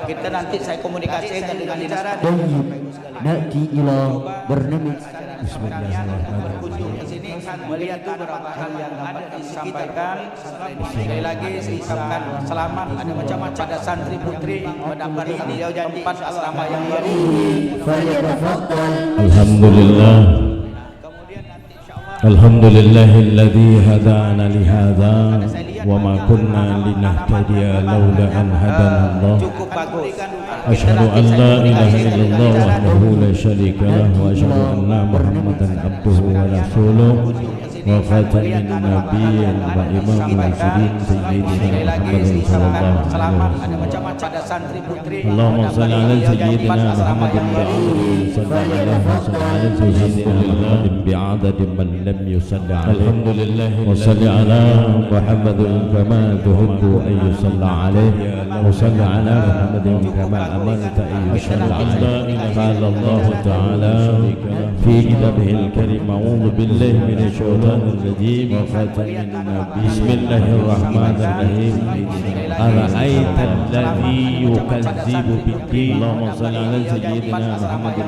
Kita nanti saya komunikasikan dengan dinas Na'ti ila barnamij. Bismillahirrahmanirrahim. berkunjung ke sini melihat beberapa hal yang dapat disampaikan. Sekali lagi saya ucapkan selamat ada macam-macam pada santri putri mendapat beliau tempat asrama yang baru. Alhamdulillah. Alhamdulillahilladzi hadana lihadza wa ma kunna linahtadiya laula an hadana Allah. Cukup bagus. Asyhadu an la ilaha illallah wahdahu la syarika lah wa asyhadu anna Muhammadan abduhu wa rasuluh wa khatamin nabiyyin wa imamul mursalin sayyidina Muhammadin sallallahu alaihi wasallam. Pada santri putri Allahumma salli ala sayyidina Muhammadin bi'adadin man lam yusalli alaihi. Alhamdulillah wa salli ala Muhammadin kama tuhibbu an yusalla alaihi wa salli ala Muhammadin kama amarta an yusalla alaihi. Qala Allah ta'ala fi kitabihil karim a'udzu billahi minasy syaithanir rajim wa khatamin nabiy. Bismillahirrahmanirrahim. Ara'aita alladhi yukazzibu bid-din. Allahumma salli ala sayyidina Muhammadin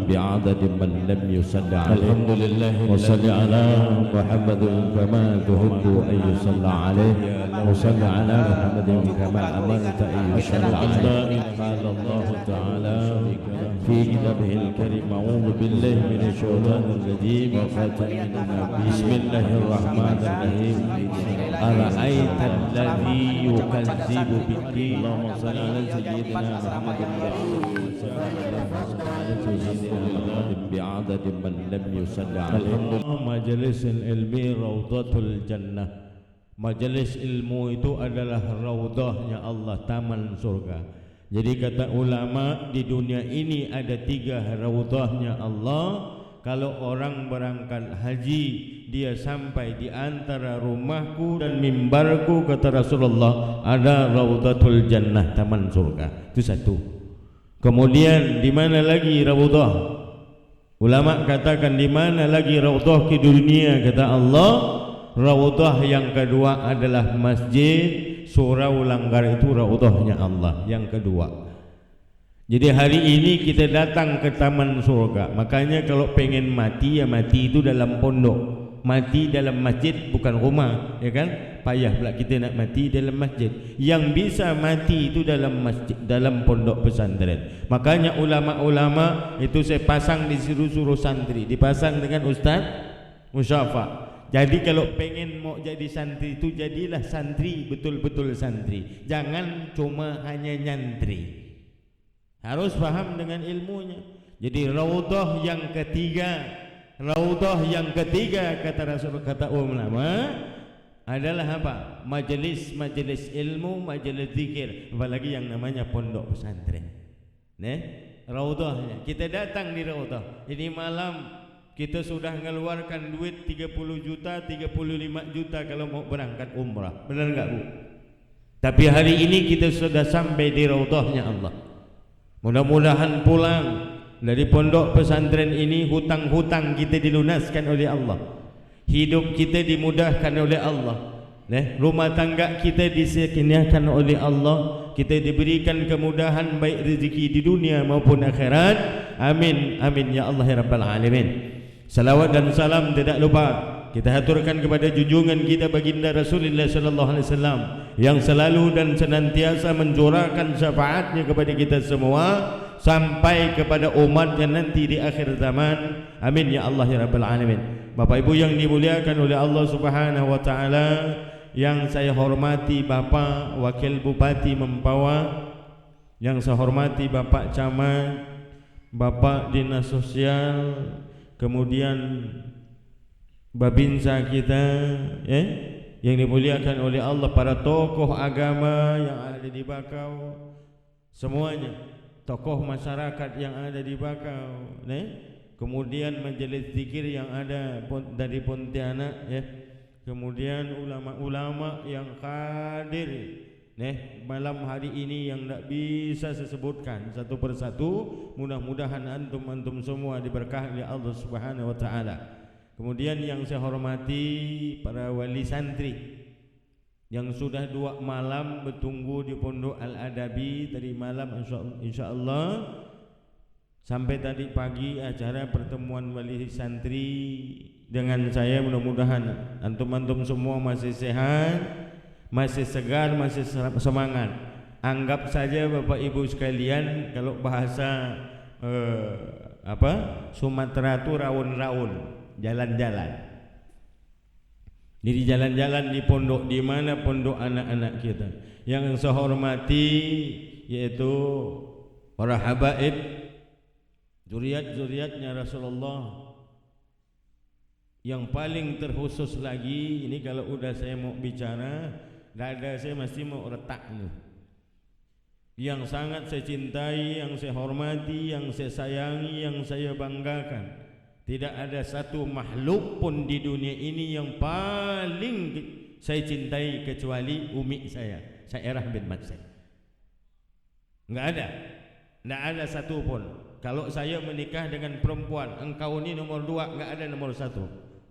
bi'adadin man lam yusalli alaihi. Alhamdulillah wa salli ala Muhammadin kama tuhibbu an yusalla alaihi wa salli ala Muhammadin kama amarta an yusalla alaihi. Qala Allah ta'ala fi kitabihil karim a'udzu billahi minasy syaithanir rajim wa khatamin nabiy. Bismillahirrahmanirrahim. Ara'aita alladhi yukazzibu bid-din. Allahumma salli ala sayyidina Muhammadin bi'adadin man lam yusalli alaihi. Alhamdulillah, majlisul ilmi raudhatul jannah. Majelis ilmu itu adalah raudhahnya Allah, taman surga. Jadi kata ulama, di dunia ini ada 3 raudhahnya Allah. Kalau orang berangkat haji, dia sampai di antara rumahku dan mimbarku, kata Rasulullah, ada raudhatul jannah, taman surga. Itu satu. Kemudian di mana lagi raudhah? Ulama katakan di mana lagi raudhah ke dunia, kata Allah, raudhah yang kedua adalah masjid Surau Langgar, itu raudhahnya Allah yang kedua. Jadi hari ini kita datang ke taman surga. Makanya kalau pengen mati, ya mati itu dalam pondok. Mati dalam masjid, bukan rumah, ya kan? Payah pula kita nak mati dalam masjid. Yang bisa mati itu dalam masjid, dalam pondok pesantren. Makanya ulama-ulama itu saya pasang di suruh-suruh santri, dipasang dengan Ustaz Musyafa. Jadi kalau pengen mau jadi santri itu jadilah santri, betul-betul santri. Jangan cuma hanya nyantri. Harus paham dengan ilmunya. Jadi raudhah yang ketiga, kata Rasul, kata ulama, adalah apa? Majelis ilmu, majelis zikir, apalagi yang namanya pondok pesantren. Raudhahnya. Kita datang di raudhah. Ini malam kita sudah mengeluarkan duit 30 juta, 35 juta kalau mau berangkat umrah. Benar enggak, Bu? Tapi hari ini kita sudah sampai di raudhahnya Allah. Mudah-mudahan pulang dari pondok pesantren ini hutang-hutang kita dilunaskan oleh Allah. Hidup kita dimudahkan oleh Allah. Rumah tangga kita disekiniahkan oleh Allah. Kita diberikan kemudahan baik rezeki di dunia maupun akhirat. Amin, amin ya Allah ya Rabbal Alamin. Salawat dan salam tidak lupa kita haturkan kepada junjungan kita baginda Rasulullah sallallahu alaihi wasallam yang selalu dan senantiasa mencurahkan syafaatnya kepada kita semua sampai kepada umatnya nanti di akhir zaman. Amin ya Allah ya Rabbal Alamin. Bapak Ibu yang dimuliakan oleh Allah Subhanahu wa taala, yang saya hormati Bapak Wakil Bupati Mempawah, yang saya hormati Bapak Camat, Bapak Dinas Sosial, kemudian Babinsa kita, yang dimuliakan oleh Allah, para tokoh agama yang ada di Bakau, semuanya, tokoh masyarakat yang ada di Bakau, kemudian majelis zikir yang ada dari Pontianak, kemudian ulama-ulama yang hadir malam hari ini yang tak bisa saya sebutkan satu persatu. Mudah-mudahan antum semua diberkahi oleh Allah Subhanahu wa taala. Kemudian yang saya hormati para wali santri yang sudah 2 malam bertunggu di Pondok Al-Adabi tadi malam insyaallah sampai tadi pagi acara pertemuan wali santri dengan saya. Mudah-mudahan antum-antum semua masih sehat, masih segar, masih semangat. Anggap saja Bapak Ibu sekalian kalau bahasa Sumatera itu raun-raun, jalan-jalan. Jadi jalan-jalan di pondok, di mana pondok anak-anak kita yang saya hormati, yaitu para habaib, zuriat-zuriatnya Rasulullah. Yang paling terkhusus lagi, ini kalau udah saya mau bicara, dada saya mesti mau retak nih. Yang sangat saya cintai, yang saya hormati, yang saya sayangi, yang saya banggakan. Tidak ada satu makhluk pun di dunia ini yang paling saya cintai kecuali umi saya, Syairah bin Matsai. Enggak ada satu pun. Kalau saya menikah dengan perempuan, engkau ini nomor 2, enggak ada nomor 1.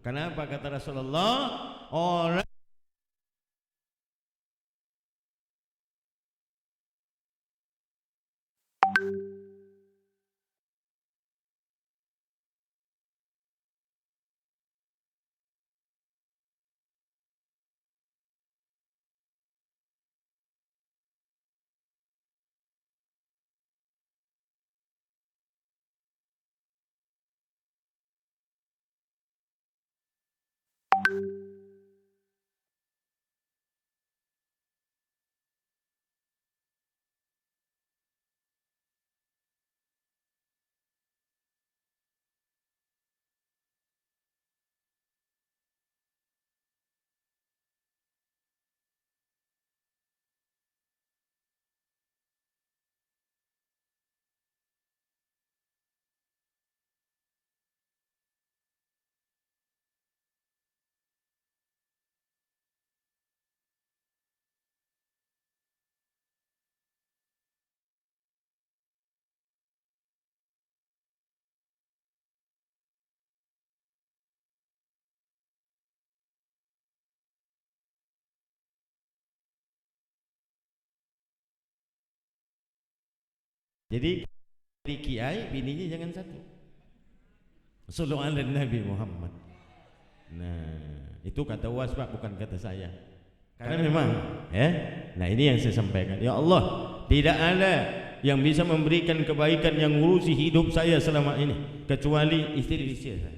Kenapa? Kata Rasulullah, orang jadi di kiai bininya jangan satu. Sallallahu alaihi Nabi Muhammad. Nah, itu kata UAS Pak, bukan kata saya. Karena memang nah ini yang saya sampaikan. Ya Allah, tidak ada yang bisa memberikan kebaikan yang ngurusi hidup saya selama ini kecuali istri saya.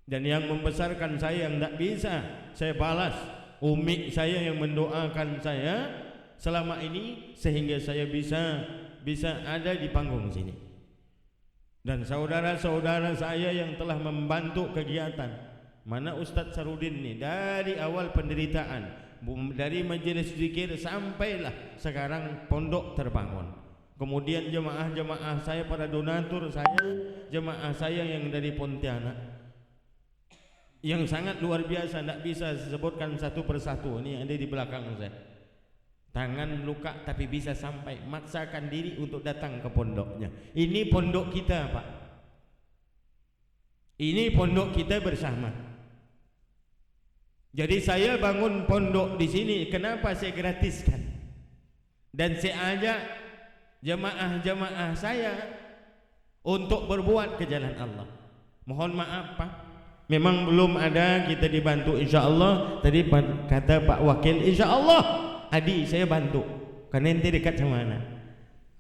Dan yang membesarkan saya yang tidak bisa saya balas, umi saya yang mendoakan saya selama ini sehingga saya bisa ada di panggung sini. Dan saudara-saudara saya yang telah membantu kegiatan. Mana Ustadz Sarudin nih dari awal penderitaan, dari majelis zikir sampailah sekarang pondok terbangun. Kemudian jemaah-jemaah saya, para donatur saya, jemaah saya yang dari Pontianak, yang sangat luar biasa, tidak bisa disebutkan satu persatu. Ini ada di belakang saya, tangan luka tapi bisa sampai maksakan diri untuk datang ke pondoknya. Ini pondok kita Pak, ini pondok kita bersama. Jadi saya bangun pondok di sini, kenapa saya gratiskan? Dan saya ajak jemaah-jemaah saya untuk berbuat ke jalan Allah. Mohon maaf Pak, memang belum ada, kita dibantu insyaallah. Tadi kata Pak Wakil insyaallah Adi saya bantu karena ente dekat sama anak.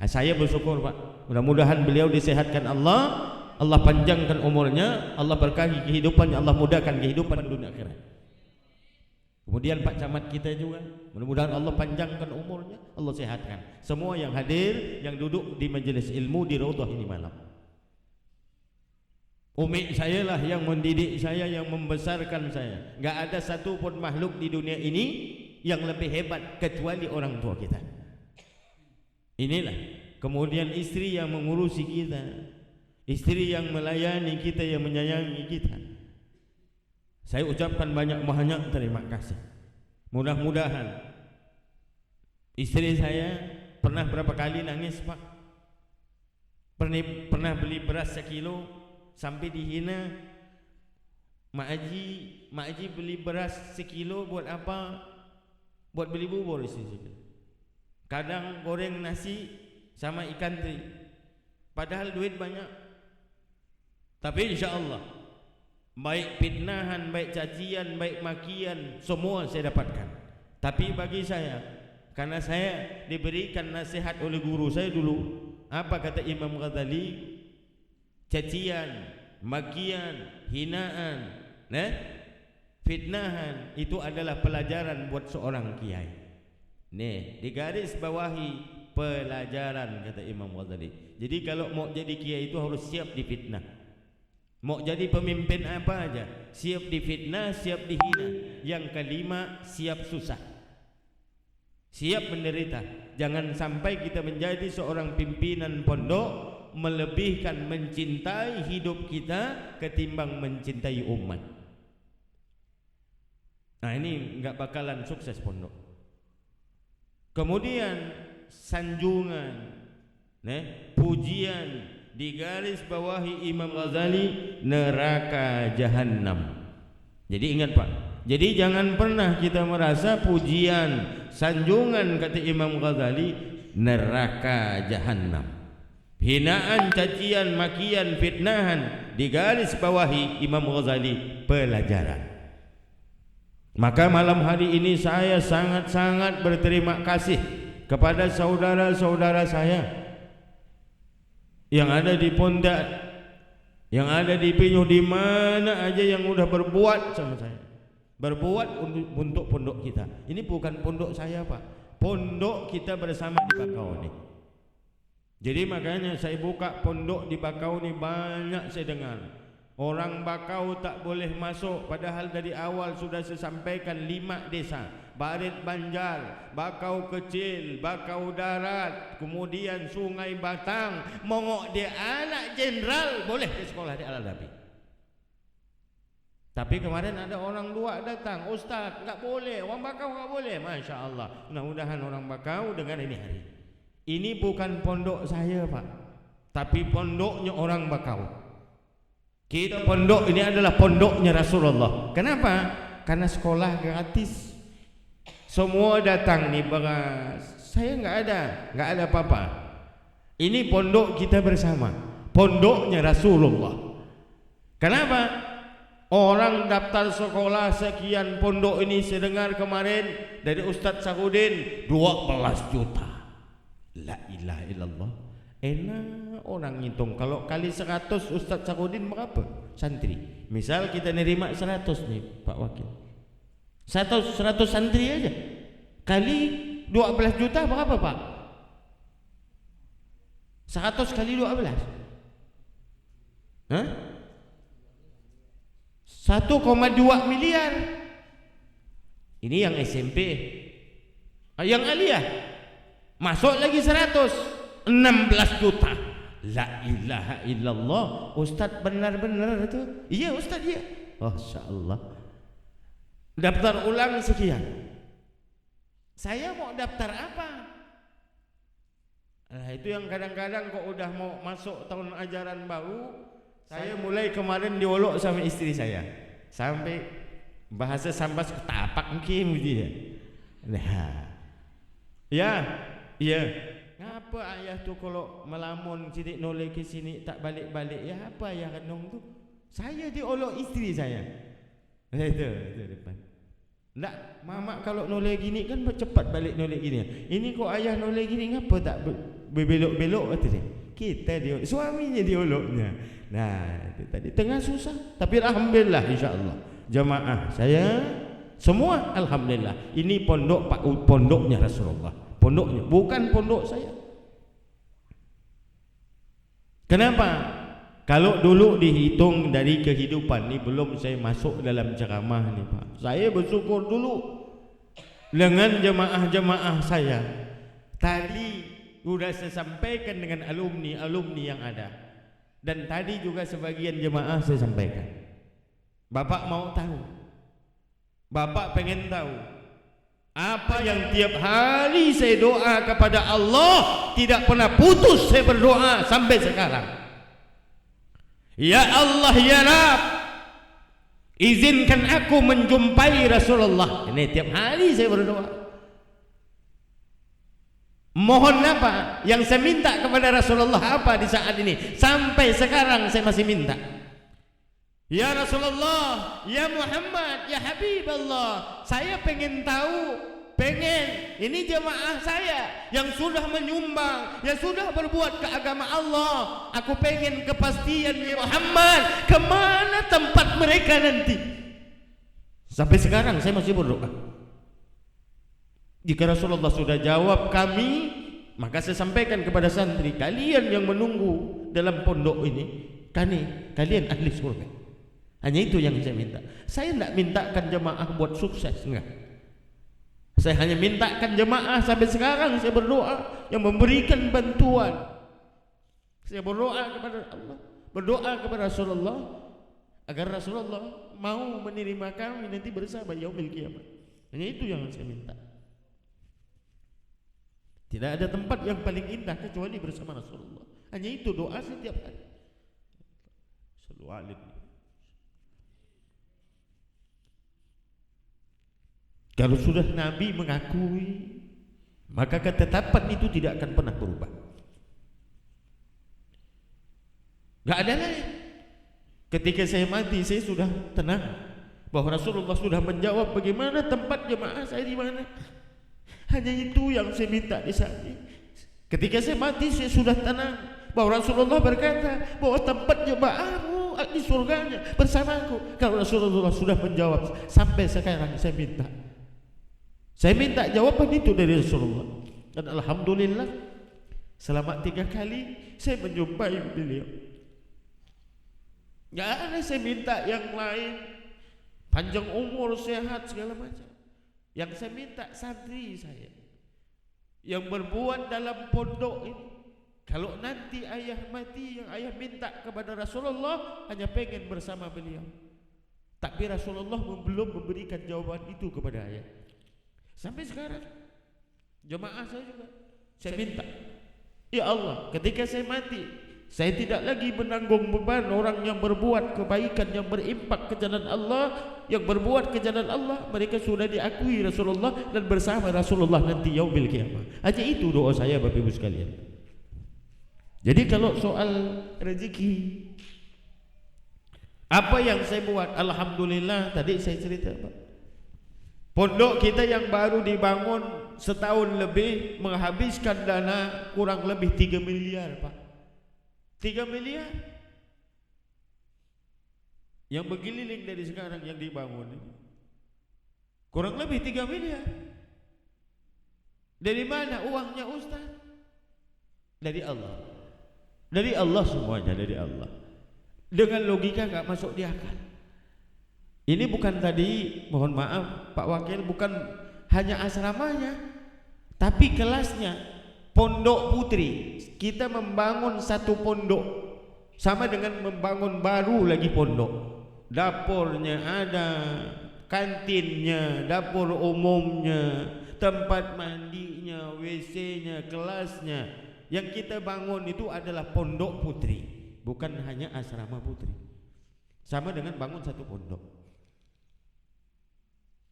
Saya bersyukur Pak, mudah-mudahan beliau disehatkan Allah, Allah panjangkan umurnya, Allah berkahi kehidupannya, Allah mudahkan kehidupan dunia akhirat. Kemudian Pak Camat kita juga, mudah-mudahan Allah panjangkan umurnya, Allah sehatkan semua yang hadir, yang duduk di majelis ilmu di Raudhah ini malam. Umi saya lah yang mendidik saya, yang membesarkan saya. Enggak ada satu pun makhluk di dunia ini yang lebih hebat kecuali orang tua kita. Inilah. Kemudian istri yang mengurusi kita, istri yang melayani kita, yang menyayangi kita. Saya ucapkan banyak terima kasih. Mudah-mudahan istri saya pernah berapa kali nangis Pak, pernah beli beras 1 kilo sampai dihina, Mak Haji beli beras 1 kilo buat apa? buat beli bubur istri saya. Kadang goreng nasi sama ikan teri, padahal duit banyak. Tapi insya Allah, baik fitnahan, baik cacian, baik makian, semua saya dapatkan. Tapi bagi saya, karena saya diberikan nasihat oleh guru saya dulu, apa kata Imam Ghazali? Cacian, makian, hinaan, fitnahan itu adalah pelajaran buat seorang kiai. Nih, di garis bawahi pelajaran kata Imam Ghazali. Jadi kalau mau jadi kiai itu harus siap difitnah. Mau jadi pemimpin apa aja, siap difitnah, siap dihina. Yang kelima, siap susah, siap menderita. Jangan sampai kita menjadi seorang pimpinan pondok melebihkan mencintai hidup kita ketimbang mencintai umat. Nah, ini enggak bakalan sukses pondok. Kemudian sanjungan, pujian, di garis bawahi Imam Ghazali, neraka jahanam. Jadi ingat Pak, jadi jangan pernah kita merasa pujian, sanjungan kata Imam Ghazali neraka jahanam. Hinaan, cacian, makian, fitnahan, di garis bawahi Imam Ghazali pelajaran. Maka malam hari ini saya sangat-sangat berterima kasih kepada saudara-saudara saya yang ada di Pondak, yang ada di Pinyuh, di mana aja yang udah berbuat sama saya, berbuat untuk pondok kita. Ini bukan pondok saya Pak, pondok kita bersama di Bakau nih. Jadi makanya saya buka pondok di Bakau nih, banyak saya dengar orang Bakau tak boleh masuk, padahal dari awal sudah saya sampaikan 5 desa, Barit Banjar, Bakau Kecil, Bakau Darat, kemudian Sungai Batang, mongok dia anak jenderal boleh di sekolah di Al-Adabi. Tapi kemarin ada orang luar datang, Ustaz enggak boleh, orang Bakau enggak boleh. Masya Allah, mudah-mudahan orang Bakau dengar ini hari. Ini bukan pondok saya Pak, tapi pondoknya orang Bakau. Kita pondok ini adalah pondoknya Rasulullah. Kenapa? Karena sekolah gratis. Semua datang nih beras. Saya nggak ada apa-apa. Ini pondok kita bersama, pondoknya Rasulullah. Kenapa? Orang daftar sekolah sekian pondok ini saya dengar kemarin dari Ustadz Sarudin 12 juta. La ilaha illallah. Enak orang ngitung, kalau kali 100 Ustadz Sarudin berapa santri? Misal kita nerima 100 nih Pak Wakil, 100 santri aja kali 12 juta berapa Pak? 100 kali 12 1,2 miliar. Ini yang SMP. Yang aliyah masuk lagi 16 juta. La ilaha illallah. Ustaz benar-benar itu? Iya Ustaz, iya. Masya Allah. Daftar ulang sekian. Saya mau daftar apa? Nah, itu yang kadang-kadang kok udah mau masuk tahun ajaran baru, saya mulai kemarin diolok sama istri saya. Sampai bahasa sampas ketapak mungkin dia. Nah. Ya, iya. Ngapa ayah tuh kalau melamun sidik noleh ke sini tak balik-balik, ya apa ayah renung tuh? Saya diolok istri saya. Itu depan. Nggak, mama kalau noleh gini kan cepat balik noleh gini. Ini kok ayah noleh gini ngapa tak belok-belok kata dia. Kita diolok, suaminya dioloknya. Nah, itu tadi tengah susah, tapi alhamdulillah insyaallah. Jamaah saya semua alhamdulillah. Ini pondok Pak, pondoknya Rasulullah. Pondoknya, bukan pondok saya. Kenapa? Kalau dulu dihitung dari kehidupan ini, belum saya masuk dalam ceramah nih Pak, saya bersyukur dulu dengan jemaah-jemaah saya. Tadi sudah saya sampaikan dengan alumni yang ada, dan tadi juga sebagian jemaah saya sampaikan. Bapak mau tahu, Bapak pengen tahu apa yang tiap hari saya doa kepada Allah, tidak pernah putus saya berdoa sampai sekarang. Ya Allah ya Rabb, izinkan aku menjumpai Rasulullah. Ini tiap hari saya berdoa. Mohon apa? Yang saya minta kepada Rasulullah apa di saat ini? Sampai sekarang saya masih minta. Ya Rasulullah, ya Muhammad, ya Habib Allah, saya pengen tahu, ini jemaah saya yang sudah menyumbang, yang sudah berbuat ke agama Allah. Aku pengen kepastian ya Muhammad, kemana tempat mereka nanti? Sampai sekarang saya masih berdoa. Jika Rasulullah sudah jawab kami, maka saya sampaikan kepada santri, kalian yang menunggu dalam pondok ini, kalian ahli surga. Hanya itu yang saya minta. Saya tidak mintakan jemaah buat sukses, enggak. Saya hanya mintakan jemaah sampai sekarang saya berdoa yang memberikan bantuan. Saya berdoa kepada Allah, berdoa kepada Rasulullah agar Rasulullah mau menerima kami nanti bersama yaumil kiamat. Hanya itu yang saya minta. Tidak ada tempat yang paling indah kecuali bersama Rasulullah. Hanya itu doa setiap hari. Sallu alaihi. Kalau sudah Nabi mengakui, maka ketetapan itu tidak akan pernah berubah. Gak ada lain. Ketika saya mati, saya sudah tenang bahwa Rasulullah sudah menjawab bagaimana tempat jemaah saya di mana. Hanya itu yang saya minta di saat ini. Ketika saya mati, saya sudah tenang bahwa Rasulullah berkata bahwa tempat jemaahmu di surganya bersamaku. Kalau Rasulullah sudah menjawab, sampai sekarang saya minta jawaban itu dari Rasulullah. Dan alhamdulillah selama 3 kali saya menjumpai beliau. Gak ada saya minta yang lain, panjang umur, sehat, segala macam. Yang saya minta santri saya yang berbuat dalam pondok ini, kalau nanti ayah mati, yang ayah minta kepada Rasulullah hanya pengen bersama beliau. Tapi Rasulullah belum memberikan jawaban itu kepada ayah. Sampai sekarang jemaah saya juga saya minta, ya Allah, ketika saya mati, saya tidak lagi menanggung beban orang yang berbuat kebaikan, yang berimpak ke jalan Allah, yang berbuat ke jalan Allah. Mereka sudah diakui Rasulullah dan bersama Rasulullah nanti yaumil kiamat. Aja itu doa saya Bapak Ibu sekalian. Jadi kalau soal rezeki, apa yang saya buat, alhamdulillah tadi saya cerita Pak. Pondok kita yang baru dibangun setahun lebih menghabiskan dana kurang lebih 3 miliar Pak. 3 miliar yang berkeliling dari sekarang yang dibangun ini. Kurang lebih 3 miliar. Dari mana uangnya Ustaz? Dari Allah. Dari Allah semuanya, dari Allah. Dengan logika gak masuk di akal. Ini bukan tadi, mohon maaf Pak Wakil, bukan hanya asramanya, tapi kelasnya. Pondok putri, kita membangun satu pondok sama dengan membangun baru lagi pondok. Dapurnya ada, kantinnya, dapur umumnya, tempat mandinya, WC-nya, kelasnya. Yang kita bangun itu adalah pondok putri, bukan hanya asrama putri. Sama dengan bangun satu pondok.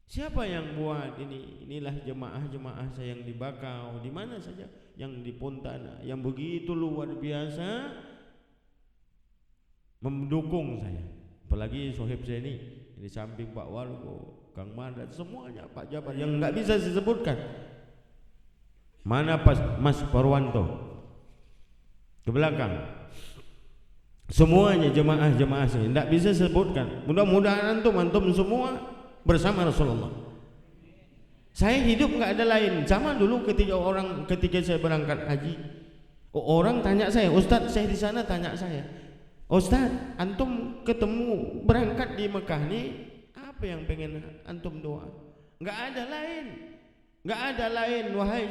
Siapa yang buat ini? Inilah jemaah-jemaah saya yang di Bakau, di mana saja, yang di Pontana, yang begitu luar biasa mendukung saya. Apalagi sohib saya ini di samping Pak Wargo, Kang Madat, semuanya Pak Jabar yang nggak bisa disebutkan. Mana Mas Parwanto ke belakang? Semuanya jemaah-jemaah saya nggak bisa sebutkan. Mudah-mudahan antum semua bersama Rasulullah. Saya hidup nggak ada lain. Sama dulu ketika saya berangkat haji, orang tanya saya, Ustadz, saya di sana tanya saya, Ustadz, antum ketemu berangkat di Mekah nih, apa yang pengen antum doa? Nggak ada lain, nggak ada lain. Wahai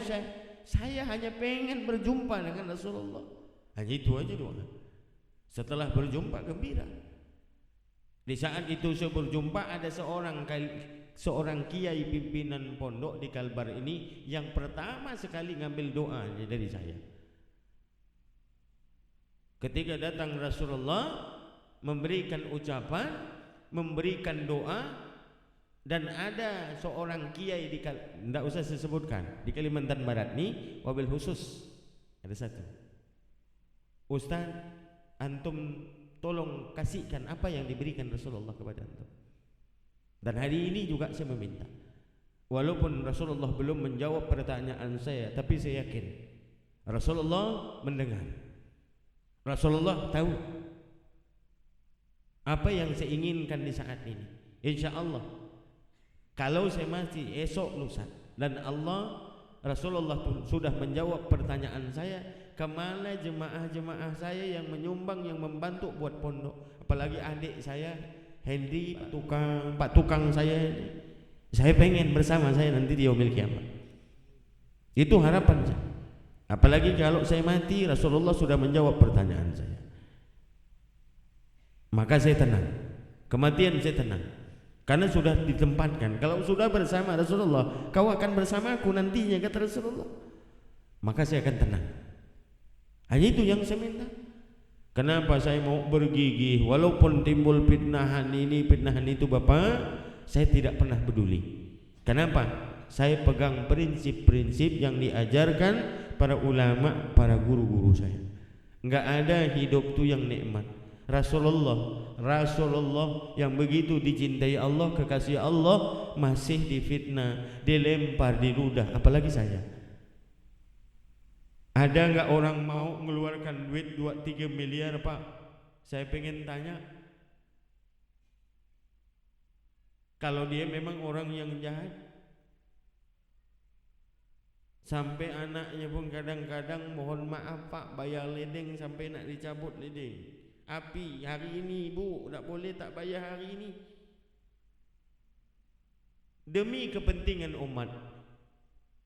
saya hanya pengen berjumpa dengan Rasulullah. Hanya itu aja doa. Setelah berjumpa gembira. Di saat itu saya berjumpa ada seorang kiai pimpinan pondok di Kalbar ini yang pertama sekali ngambil doa dari saya. Ketika datang Rasulullah memberikan ucapan, memberikan doa, Dan ada seorang kiai tidak usah saya sebutkan di Kalimantan Barat nih, wabil khusus ada satu. Ustaz, antum tolong kasihkan apa yang diberikan Rasulullah kepada antum. Dan hari ini juga saya meminta, walaupun Rasulullah belum menjawab pertanyaan saya, tapi saya yakin Rasulullah mendengar. Rasulullah tahu apa yang saya inginkan di saat ini. Insya Allah kalau saya mati esok lusa dan Rasulullah sudah menjawab pertanyaan saya, kemana jemaah-jemaah saya yang menyumbang, yang membantu buat pondok, apalagi adik saya Hendy, Pak tukang saya pengen bersama saya nanti di yaumil kiamat. Itu harapan saya. Apalagi kalau saya mati Rasulullah sudah menjawab pertanyaan saya, maka saya tenang, kematian saya tenang. Karena sudah ditempatkan, kalau sudah bersama Rasulullah, kau akan bersama aku nantinya, kata Rasulullah. Maka saya akan tenang. Hanya itu yang saya minta. Kenapa saya mau bergigih, walaupun timbul fitnahan ini, fitnahan itu Bapak, saya tidak pernah peduli. Kenapa? Saya pegang prinsip-prinsip yang diajarkan para ulama, para guru-guru saya. Enggak ada hidup itu yang nikmat. Rasulullah yang begitu dicintai Allah, kekasih Allah, masih difitnah, dilempar, diludah, apalagi saya. Ada enggak orang mau mengeluarkan duit 2-3 miliar Pak? Saya pengen tanya, kalau dia memang orang yang jahat, sampai anaknya pun kadang-kadang mohon maaf Pak, bayar ledeng sampai nak dicabut ledeng. Api hari ini ibu tak boleh tak bayar hari ini, demi kepentingan umat.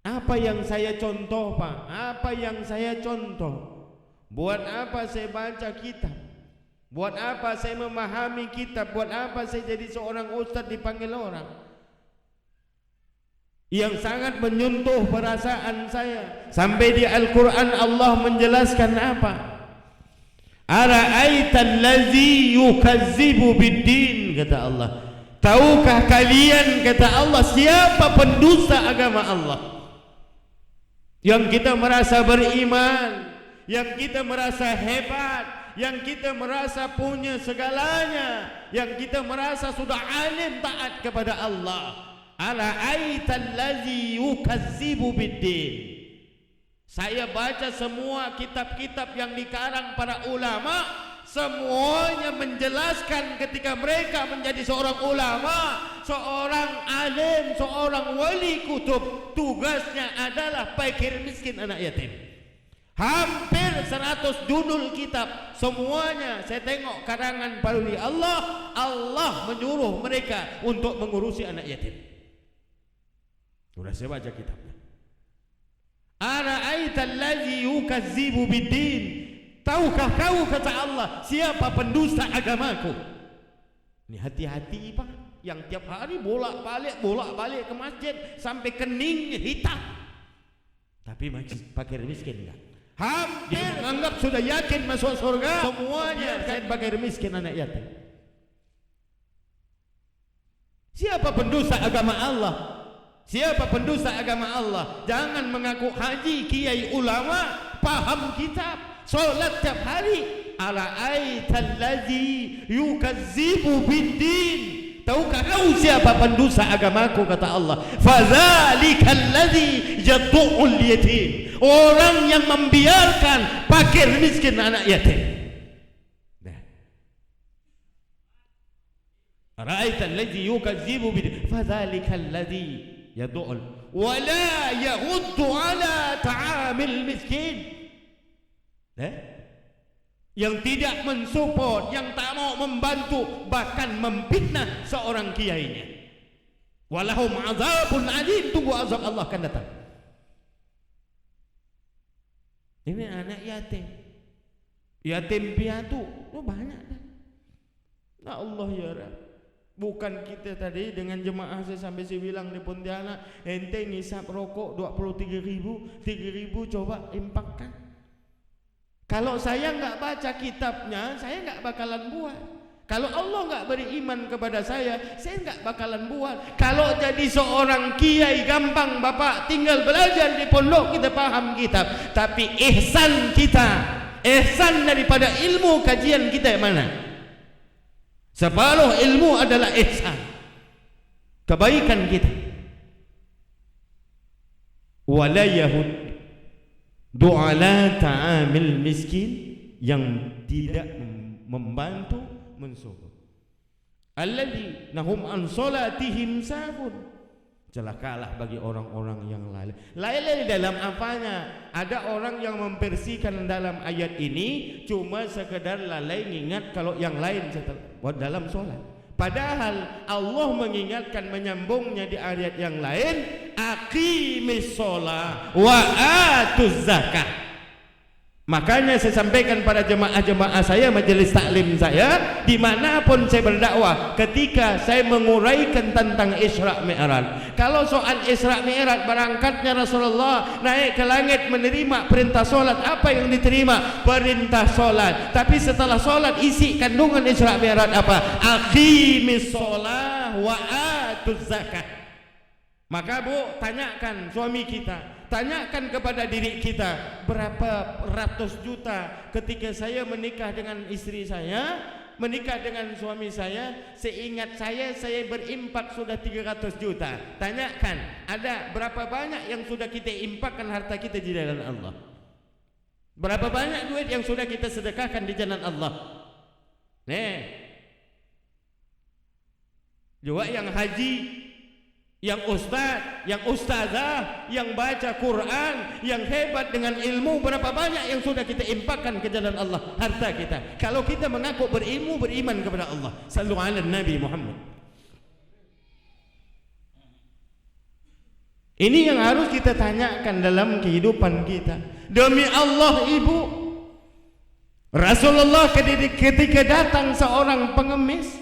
Apa yang saya contoh Pak? Apa yang saya contoh? Buat apa saya baca kitab? Buat apa saya memahami kitab? Buat apa saya jadi seorang ustaz dipanggil orang? Yang sangat menyentuh perasaan saya. Sampai di Al-Quran Allah menjelaskan apa? Ara'aital ladzi yukazzibu biddin, kata Allah. Tahukah kalian, kata Allah, siapa pendusta agama Allah? Yang kita merasa beriman, yang kita merasa hebat, yang kita merasa punya segalanya, yang kita merasa sudah alim taat kepada Allah. Ara'aital ladzi yukazzibu biddin. Saya baca semua kitab-kitab yang dikarang para ulama, semuanya menjelaskan ketika mereka menjadi seorang ulama, seorang alim, seorang wali kutub, tugasnya adalah fakir miskin anak yatim. Hampir 100 judul kitab, semuanya saya tengok karangan para wali Allah. Allah menyuruh mereka untuk mengurusi anak yatim. Sudah saya baca kitabnya. Ara'aital ladzi yukazzibu biddin. Tahukah kau, kata Allah, siapa pendusta agamaku? Ini hati-hati Pak, yang tiap hari bolak-balik ke masjid sampai keningnya hitam, tapi fakir miskin enggak. Hampir menganggap sudah yakin masuk surga, semuanya saya fakir miskin anak yatim. Siapa pendusta agama Allah? Siapa pendusta agama Allah? Jangan mengaku haji, kiai, ulama, paham kitab, solat tiap hari. Ara'aital ladzi yukazzibu biddin. Tahukah kau siapa pendusta agamaku, kata Allah? Fadzalikal ladzi yad'ul yatim. Orang yang membiarkan fakir miskin anak yatim. Ara'aital ladzi yukazzibu biddin. Fadzalikal ladzi yad'ul wala yahuddu ala ta'amil miskin. Yang tidak mensupport, yang tak mau membantu, bahkan memfitnah seorang kiainya. Walahum azabun alim, tunggu azab Allah akan datang. Ini anak yatim, yatim piatu, banyak dah. Nah Allah ya Rabb. Bukan kita tadi dengan jemaah saya sampai saya bilang di Pontianak, ente ngisap rokok 23.000, 3.000 coba impakkan. Kalau saya enggak baca kitabnya, saya enggak bakalan buat. Kalau Allah nggak beriman kepada saya nggak bakalan buat. Kalau jadi seorang kiai gampang Bapak, tinggal belajar di pondok kita paham kitab. Tapi ihsan kita, ihsan daripada ilmu kajian kita yang mana? Separuh ilmu adalah ihsan, kebaikan kita. Wala yahud du'ala ta'amil miskin, yang tidak membantu mensuruh. Alladzi nahum an salatihim sahun. Celakalah bagi orang-orang yang lalai. Lalai dalam apanya? Ada orang yang mempersihkan dalam ayat ini cuma sekedar lalai mengingat kalau yang lain dalam solat. Padahal Allah mengingatkan, menyambungnya di ayat yang lain, aqimis shalah wa atuz zakah. Makanya saya sampaikan pada jemaah-jemaah saya, majelis taklim saya, dimanapun saya berdakwah, ketika saya menguraikan tentang Isra Mi'raj. Kalau soal Isra Mi'raj, berangkatnya Rasulullah naik ke langit menerima perintah solat, apa yang diterima? Perintah solat. Tapi setelah solat, isi kandungan Isra Mi'raj apa? Aqimis shalah wa atuz zakah. Maka Bu, tanyakan suami kita, tanyakan kepada diri kita, berapa ratus juta ketika saya menikah dengan istri saya, menikah dengan suami saya, seingat saya berimpak sudah 300 juta. Tanyakan, ada berapa banyak yang sudah kita impakkan harta kita di jalan Allah? Berapa banyak duit yang sudah kita sedekahkan di jalan Allah? Nih, juga yang haji, yang ustaz, yang ustazah, yang baca Quran, yang hebat dengan ilmu, berapa banyak yang sudah kita impakkan ke jalan Allah harta kita? Kalau kita mengaku berilmu, beriman kepada Allah. Sallu ala Nabi Muhammad. Ini yang harus kita tanyakan dalam kehidupan kita. Demi Allah Ibu, Rasulullah ketika datang seorang pengemis,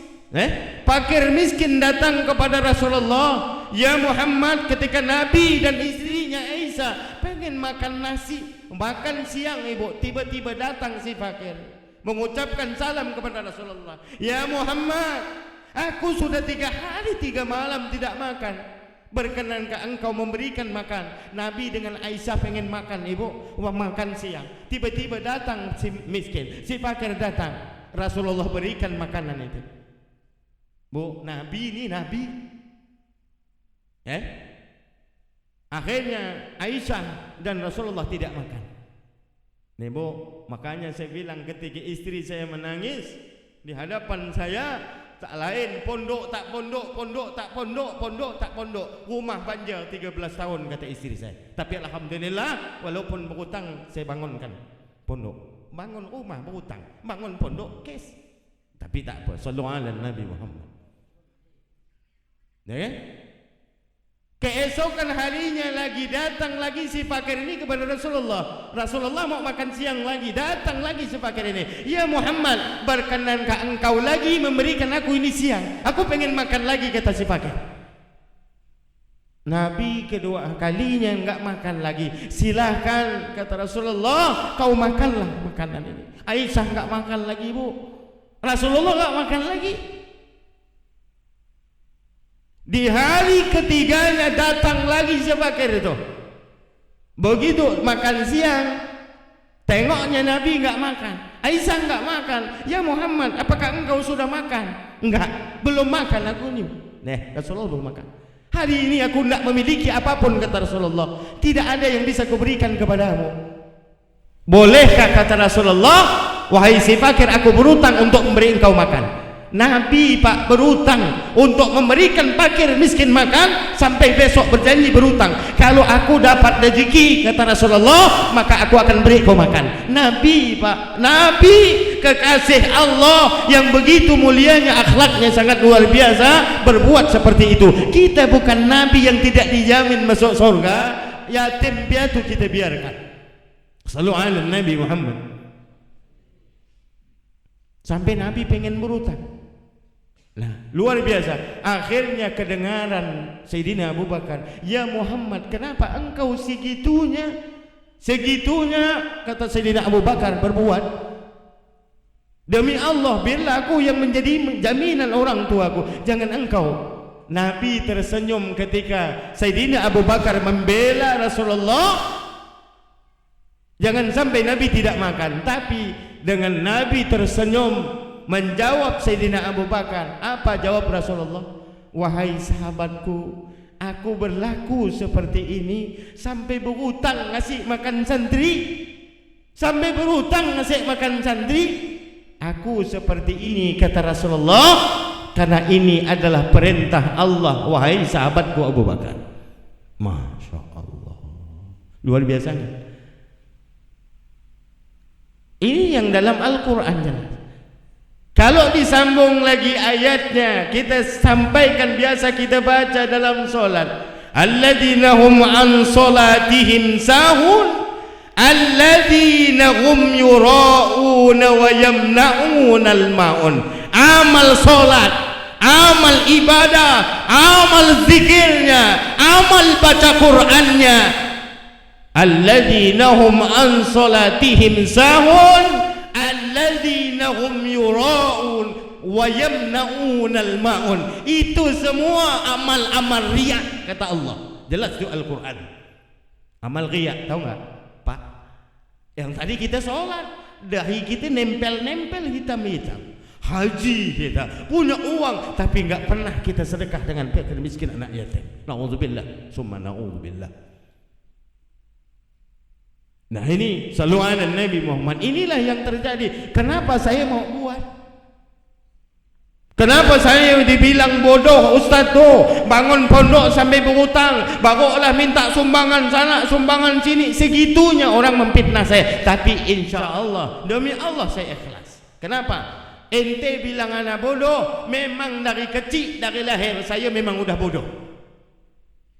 fakir miskin datang kepada Rasulullah, ya Muhammad, ketika Nabi dan istrinya Aisyah pengen makan nasi, makan siang Ibu, tiba-tiba datang si fakir mengucapkan salam kepada Rasulullah, ya Muhammad, aku sudah 3 hari 3 malam tidak makan, berkenankah engkau memberikan makan? Nabi dengan Aisyah pengen makan Ibu, makan siang, tiba-tiba datang si miskin, si fakir datang, Rasulullah berikan makanan itu. Bu, Nabi ini Nabi. Akhirnya Aisyah dan Rasulullah tidak makan. Nih Bu, makanya saya bilang ketika istri saya menangis di hadapan saya, tak lain pondok tak pondok, pondok tak pondok, pondok tak pondok, rumah banjir 13 tahun kata istri saya. Tapi alhamdulillah, walaupun berhutang saya bangunkan pondok, bangun rumah berhutang, bangun pondok kes. Tapi tak apa, sallallahu alaihi Nabi Muhammad. Keesokan harinya lagi datang lagi si fakir ini kepada Rasulullah. Rasulullah mau makan siang lagi, datang lagi si fakir ini, ya Muhammad, berkenankah engkau lagi memberikan aku ini siang? Aku pengen makan lagi, kata si fakir. Nabi kedua kalinya enggak makan lagi. Silahkan, kata Rasulullah, kau makanlah makanan ini. Aisyah enggak makan lagi Bu, Rasulullah enggak makan lagi. Di hari ketiganya datang lagi si fakir itu. Begitu makan siang, tengoknya Nabi enggak makan, Aisyah enggak makan. Ya Muhammad, apakah engkau sudah makan? Enggak, belum makan aku ini. Rasulullah belum makan. Hari ini aku tidak memiliki apapun, kata Rasulullah. Tidak ada yang bisa kuberikan kepadamu. Bolehkah, kata Rasulullah, wahai si fakir, aku berutang untuk memberi engkau makan? Nabi Pak berutang untuk memberikan fakir miskin makan, sampai besok berjanji berutang. Kalau aku dapat rezeki, kata Rasulullah, maka aku akan beri kau makan. Nabi Pak, Nabi kekasih Allah yang begitu mulianya, akhlaknya sangat luar biasa, berbuat seperti itu. Kita bukan Nabi yang tidak dijamin masuk surga, yatim piatu kita biarkan. Sallu ala Nabi Muhammad. Sampai Nabi pengen berutang. Nah, luar biasa. Akhirnya kedengaran Sayyidina Abu Bakar, ya Muhammad, kenapa engkau segitunya, kata Sayyidina Abu Bakar berbuat? Demi Allah, biarlah aku yang menjadi jaminan orang tuaku, jangan engkau. Nabi tersenyum ketika Sayyidina Abu Bakar membela Rasulullah. Jangan sampai Nabi tidak makan, tapi dengan Nabi tersenyum menjawab Sayyidina Abu Bakar. Apa jawab Rasulullah? Wahai sahabatku, aku berlaku seperti ini sampai berhutang ngasih makan santri. Sampai berhutang ngasih makan santri. Aku seperti ini, kata Rasulullah, karena ini adalah perintah Allah. Wahai sahabatku Abu Bakar. Masya Allah, luar biasa. Ini yang dalam Al-Quran jelas. Kalau disambung lagi ayatnya, kita sampaikan, biasa kita baca dalam solat, alladzina hum an solatihim sahun, alladzina hum yura'una wa yamna'una al-ma'un. Amal solat, amal ibadah, amal zikirnya, amal baca Qur'annya, alladzina hum an solatihim sahun, alladzina hum yura'un wa yamna'una al-ma'un. Itu semua amal-amal riya, kata Allah. Jelas di Al-Quran. Amal riya, tahu enggak Pak? Yang tadi kita sholat, dahi kita nempel-nempel hitam-hitam. Haji kita, punya uang, tapi enggak pernah kita sedekah dengan fakir miskin anak yatim. Na'udzubillah, summa na'udzubillah. Nah ini saluan Nabi Muhammad. Inilah yang terjadi. Kenapa saya mau buat? Kenapa saya dibilang bodoh Ustaz tuh, bangun pondok sampai berhutang, barulah minta sumbangan sana, sumbangan sini. Segitunya orang memfitnah saya. Tapi insya Allah, demi Allah saya ikhlas. Kenapa? Ente bilang anak bodoh, memang dari kecil, dari lahir saya memang udah bodoh.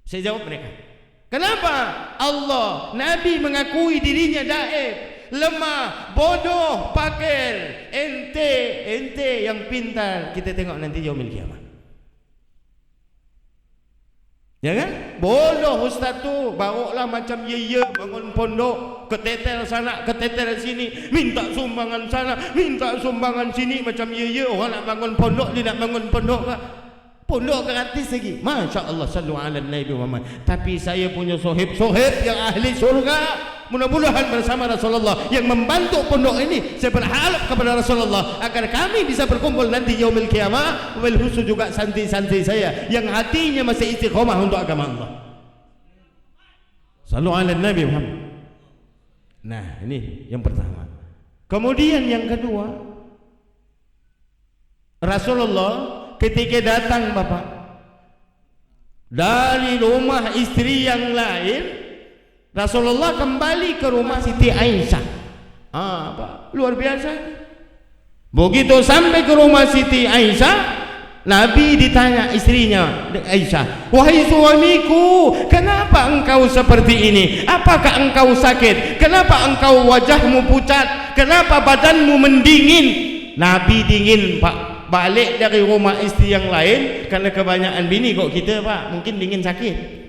Saya jawab mereka. Kenapa? Allah, Nabi mengakui dirinya daif, lemah, bodoh, pakir. Ente yang pintar. Kita tengok nanti yaumil kiamat. Ya kan? Bodoh Ustaz tu, barulah macam ye bangun pondok, keteter sana, keteter sini, minta sumbangan sana, minta sumbangan sini, macam ye orang nak bangun pondok, dia nak bangun pondok kah? Pondok gratis lagi. Masya Allah, sallu ala Nabi Muhammad. Tapi saya punya sohib yang ahli surga. Mudah-mudahan bersama Rasulullah yang membantu pondok ini. Saya berharap kepada Rasulullah agar kami bisa berkumpul nanti yaumil kiamah. Wabil khusus juga santri-santri saya yang hatinya masih istiqomah untuk agama Allah. Sallu ala Nabi Muhammad. Nah ini yang pertama. Kemudian yang kedua, Rasulullah ketika datang Bapak dari rumah istri yang lain, Rasulullah kembali ke rumah Siti Aisyah. Pak, luar biasa. Begitu sampai ke rumah Siti Aisyah, Nabi ditanya istrinya Aisyah, wahai suamiku, kenapa engkau seperti ini? Apakah engkau sakit? Kenapa engkau wajahmu pucat? Kenapa badanmu mendingin? Nabi dingin Pak. Balik dari rumah istri yang lain, karena kebanyakan bini kok kita Pak, mungkin dingin sakit.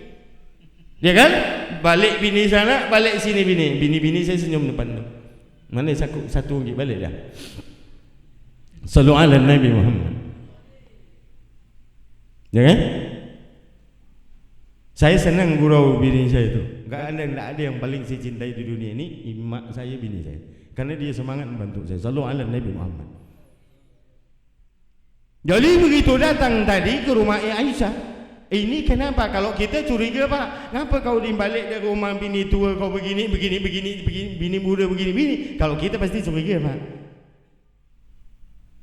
Ya kan? Balik bini sana, balik sini bini. Bini-bini saya senyum depan tu. Mana satu lagi balik dah. Sallu ala Nabi Muhammad. Ya kan? Saya senang gurau bini saya tu. Enggak ada yang paling saya cintai di dunia ini, imak saya, bini saya. Karena dia semangat membantu saya. Sallu ala Nabi Muhammad. Jadi begitu datang tadi ke rumah Aisyah, ini kenapa? Kalau kita curiga Pak, kenapa kau dibalik dari rumah bini tua kau begini, bini muda begini. Kalau kita pasti curiga Pak.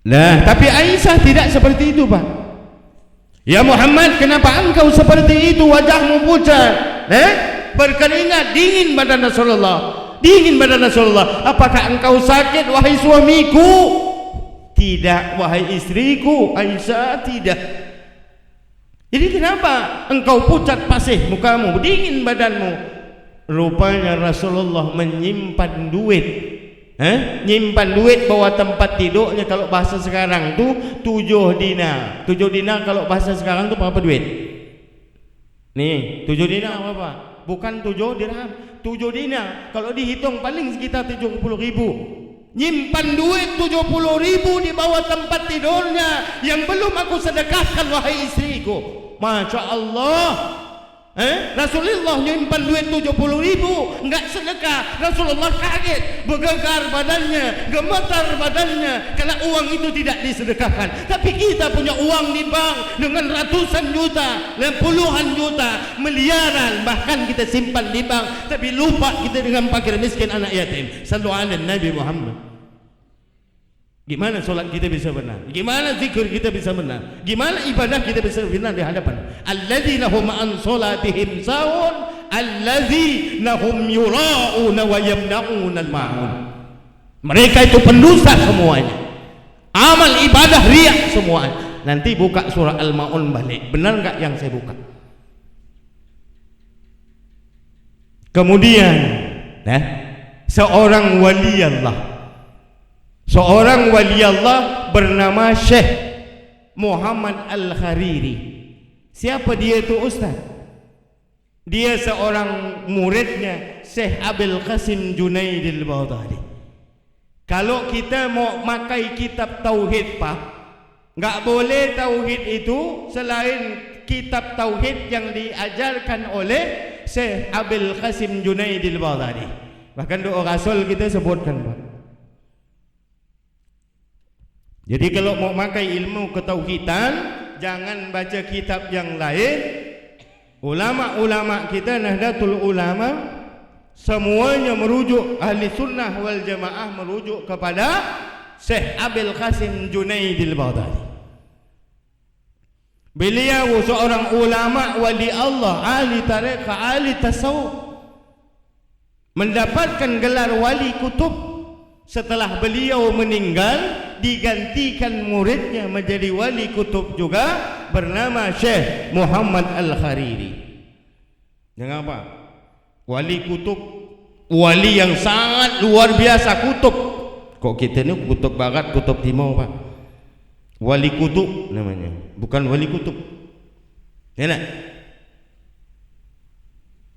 Nah, tapi Aisyah tidak seperti itu Pak. Ya Muhammad, kenapa engkau seperti itu? Wajahmu pucat, berkeringat, dingin badan Rasulullah. Dingin badan Rasulullah. Apakah engkau sakit wahai suamiku? Tidak wahai istriku Aisyah, tidak. Jadi kenapa engkau pucat pasih mukamu, dingin badanmu? Rupanya Rasulullah menyimpan duit. Nyimpan duit bawa tempat tidurnya. Kalau bahasa sekarang tu 7 dinar. 7 dinar kalau bahasa sekarang tu berapa duit? Nih 7 dinar apa? Bukan 7 dirham, 7 dinar. Kalau dihitung paling sekitar 70.000. nyimpan duit 70.000 di bawah tempat tidurnya yang belum aku sedekahkan wahai istriku. Masya Allah. Rasulullah nyimpan duit 70.000 enggak sedekah. Rasulullah kaget, bergegar badannya, gemetar badannya karena uang itu tidak disedekahkan. Tapi kita punya uang di bank dengan ratusan juta, puluhan juta, miliaran bahkan kita simpan di bank, tapi lupa kita dengan fakir miskin anak yatim. Sallu ala Nabi Muhammad. Gimana solat kita bisa benar? Gimana zikir kita bisa benar? Gimana ibadah kita bisa benar di hadapan alladzina hum an salatihim sahun alladzina hum yura'una wa yamna'una al-ma'un. Mereka itu pendusta semuanya, amal ibadah riya semuanya. Nanti buka surah Al-Ma'un balik, benar enggak yang saya buka? Kemudian seorang wali Allah, seorang wali Allah bernama Syekh Muhammad Al-Khariri. Siapa dia itu Ustaz? Dia seorang muridnya Syekh Abul Qasim Junaid al-Baghdadi. Kalau kita mau makai kitab tauhid Pak, enggak boleh tauhid itu selain kitab tauhid yang diajarkan oleh Syekh Abul Qasim Junaid al-Baghdadi. Bahkan doa Rasul kita sebutkan Pak. Jadi kalau mau makai ilmu ketauhidan, jangan baca kitab yang lain. Ulama-ulama kita Nahdlatul Ulama semuanya merujuk, ahli sunnah wal jamaah merujuk kepada Syekh Abul Qasim Junaid al-Baghdadi. Beliau seorang ulama wali Allah, ahli tarekat, ahli tasawuf, mendapatkan gelar wali kutub setelah beliau meninggal. Digantikan muridnya menjadi wali kutub juga bernama Syekh Muhammad Al-Khariri. Dengan apa? Wali kutub, wali yang sangat luar biasa kutub. Kok kita ni kutub barat, kutub timur Pak? Wali kutub namanya, bukan wali kutub. Ya nak?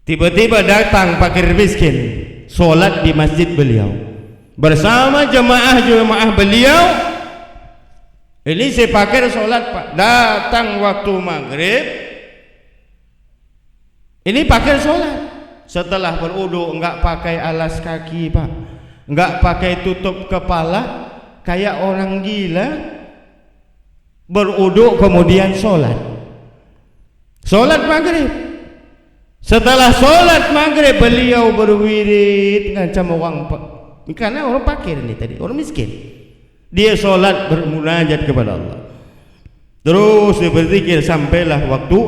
Tiba-tiba datang fakir miskin solat di masjid beliau bersama jemaah-jemaah beliau. Ini saya pakai solat Pak. Datang waktu maghrib, ini pakai solat. Setelah berwudu enggak pakai alas kaki Pak, enggak pakai tutup kepala, kayak orang gila. Berwudu kemudian solat. Solat maghrib. Setelah solat maghrib beliau berwirid macam orang Pak. Karena orang fakir ini tadi, orang miskin. Dia solat bermunajat kepada Allah. Terus dia berzikir sampailah waktu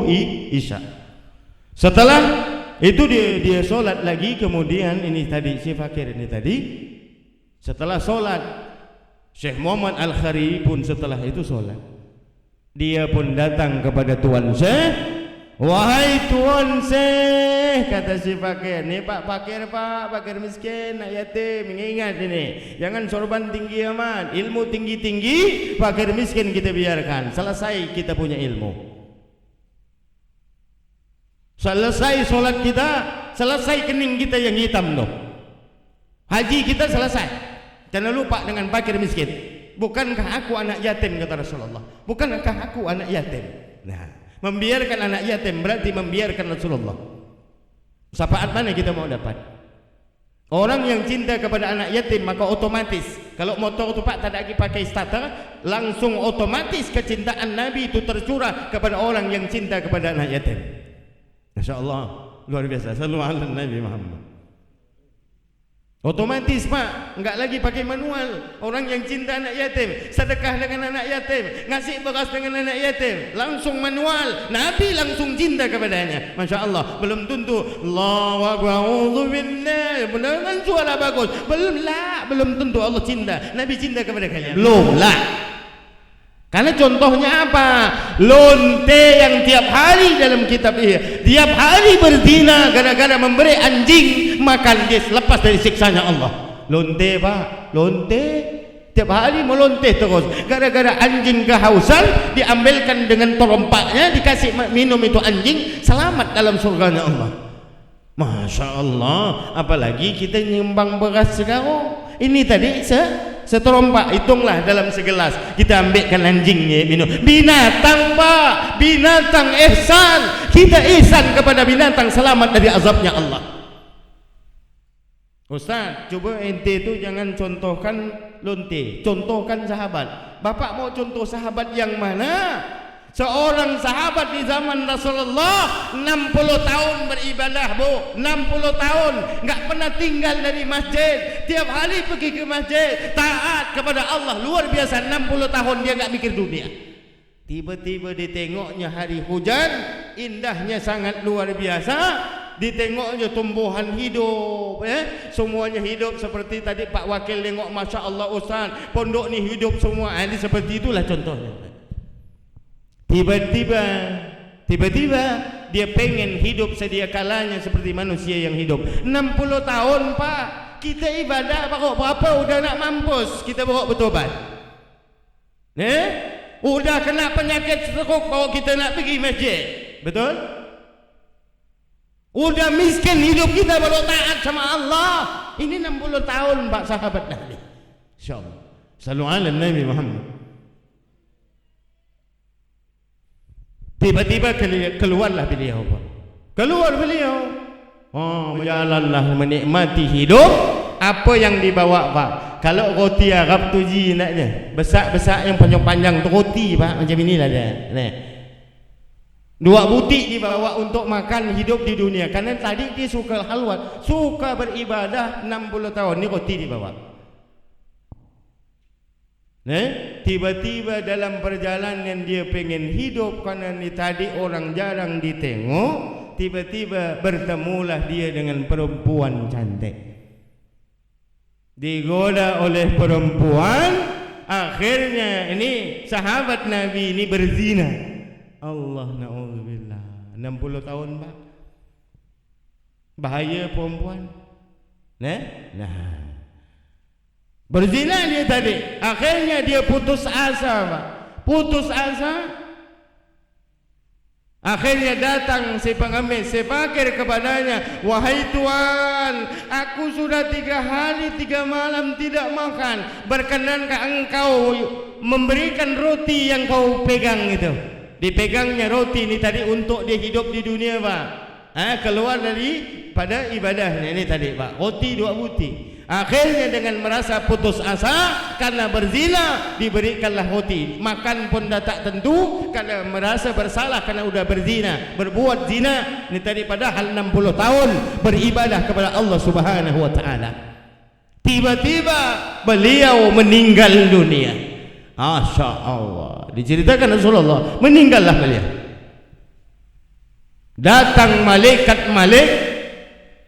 isya. Setelah itu dia solat lagi. Kemudian ini tadi si fakir ini tadi, setelah solat Syekh Muhammad Al-Khariri pun setelah itu solat. Dia pun datang kepada Tuan Syekh. Wahai Tuan Syekh, kata si fakir, ni Pak fakir Pak, fakir miskin, nak yatim, ingat ini, jangan sorban tinggi amat, ilmu tinggi-tinggi, fakir miskin kita biarkan, selesai kita punya ilmu, selesai solat kita, selesai kening kita yang hitam tu, haji kita selesai, jangan lupa dengan fakir miskin. Bukankah aku anak yatim, kata Rasulullah, bukankah aku anak yatim? Nah, membiarkan anak yatim berarti membiarkan Rasulullah. Syafaat mana kita mau dapat? Orang yang cinta kepada anak yatim maka otomatis kalau motor tu Pak tak ada lagi pakai starter, langsung otomatis kecintaan Nabi itu tercurah kepada orang yang cinta kepada anak yatim. Masya Allah, luar biasa. Sallu ala Nabi Muhammad. Otomatis Pak, enggak lagi pakai manual. Orang yang cinta anak yatim, sedekah dengan anak yatim, ngasih beras dengan anak yatim, langsung manual. Nabi langsung cinta kepadanya. Masya Allah. Belum tentu Allahu Akbar, a'udzubillah, dengan suara bagus. Belum tentu Allah cinta. Nabi cinta kepada kalian. Belum lah. Karena contohnya apa? Lonte yang tiap hari dalam kitab ini, tiap hari berzina gara-gara memberi anjing makan, dia lepas dari siksanya Allah. Lonte Pak, lonte tiap hari melonte terus gara-gara anjing kehausan, diambilkan dengan terompaknya, dikasih minum itu anjing, selamat dalam surganya Allah. Masya Allah. Apalagi kita nyumbang beras sekarang, Ini tadi seterompak, hitunglah dalam segelas. Kita ambilkan anjingnya minum. Binatang Pak, binatang ihsan. Kita ihsan kepada binatang, selamat dari azabnya Allah. Ustaz, coba ente itu jangan contohkan lonte, contohkan sahabat. Bapak mau contoh sahabat yang mana? Seorang sahabat di zaman Rasulullah 60 tahun beribadah, Bu. 60 tahun enggak pernah tinggal dari masjid. Tiap hari pergi ke masjid, taat kepada Allah, luar biasa. 60 tahun dia enggak mikir dunia. Tiba-tiba ditengoknya hari hujan, indahnya sangat luar biasa. Ditengoknya tumbuhan hidup, semuanya hidup seperti tadi Pak Wakil tengok, Masya Allah Ustaz, pondok ni hidup semua. Ini seperti itulah contohnya. Tiba-tiba dia pengen hidup sedia kalanya seperti manusia yang hidup. 60 tahun Pak, kita ibadah apa udah nak mampus, kita bawa bertobat. Udah kena penyakit stroke, bawa kita nak pergi masjid. Betul? Udah miskin hidup kita baru taat sama Allah. Ini 60 tahun Pak sahabat Nabi. Insyaallah. Sallu ala Nabi Muhammad. Tiba-tiba keluarlah beliau, Pak. Keluar beliau. Berjalanlah menikmati hidup. Apa yang dibawa, Pak? Kalau roti Arab tu naknya, besar-besar yang panjang-panjang tu roti, Pak, macam inilah dia. Nah. 2 butik dibawa untuk makan hidup di dunia. Karena tadi dia suka halwat, suka beribadah 60 tahun. Ni roti dibawa. Tiba-tiba dalam perjalanan dia pengen hidup karena ni tadi orang jarang ditengok. Tiba-tiba bertemulah dia dengan perempuan cantik. Digoda oleh perempuan, akhirnya ini sahabat Nabi ini berzina. Allah na'udzubillah. 60 tahun Pak. Bahaya perempuan. Nah. Berzina dia tadi. Akhirnya dia putus asa, Pak. Putus asa. Akhirnya datang si pengemis, si fakir kepadanya, wahai Tuan, aku sudah 3 hari 3 malam tidak makan. Berkenankah engkau memberikan roti yang kau pegang itu? Dipegangnya roti ini tadi untuk dia hidup di dunia, Pak. Keluar dari pada ibadahnya ini tadi, Pak. Roti 2 butir. Akhirnya dengan merasa putus asa karena berzina, diberikanlah roti. Makan pun dah tak tentu karena merasa bersalah karena sudah berzina, berbuat zina. Ini tadi padahal 60 tahun beribadah kepada Allah Subhanahu wa taala. Tiba-tiba beliau meninggal dunia. Masya Allah. Diceritakan Rasulullah, meninggallah beliau. Datang malaikat-malaikat,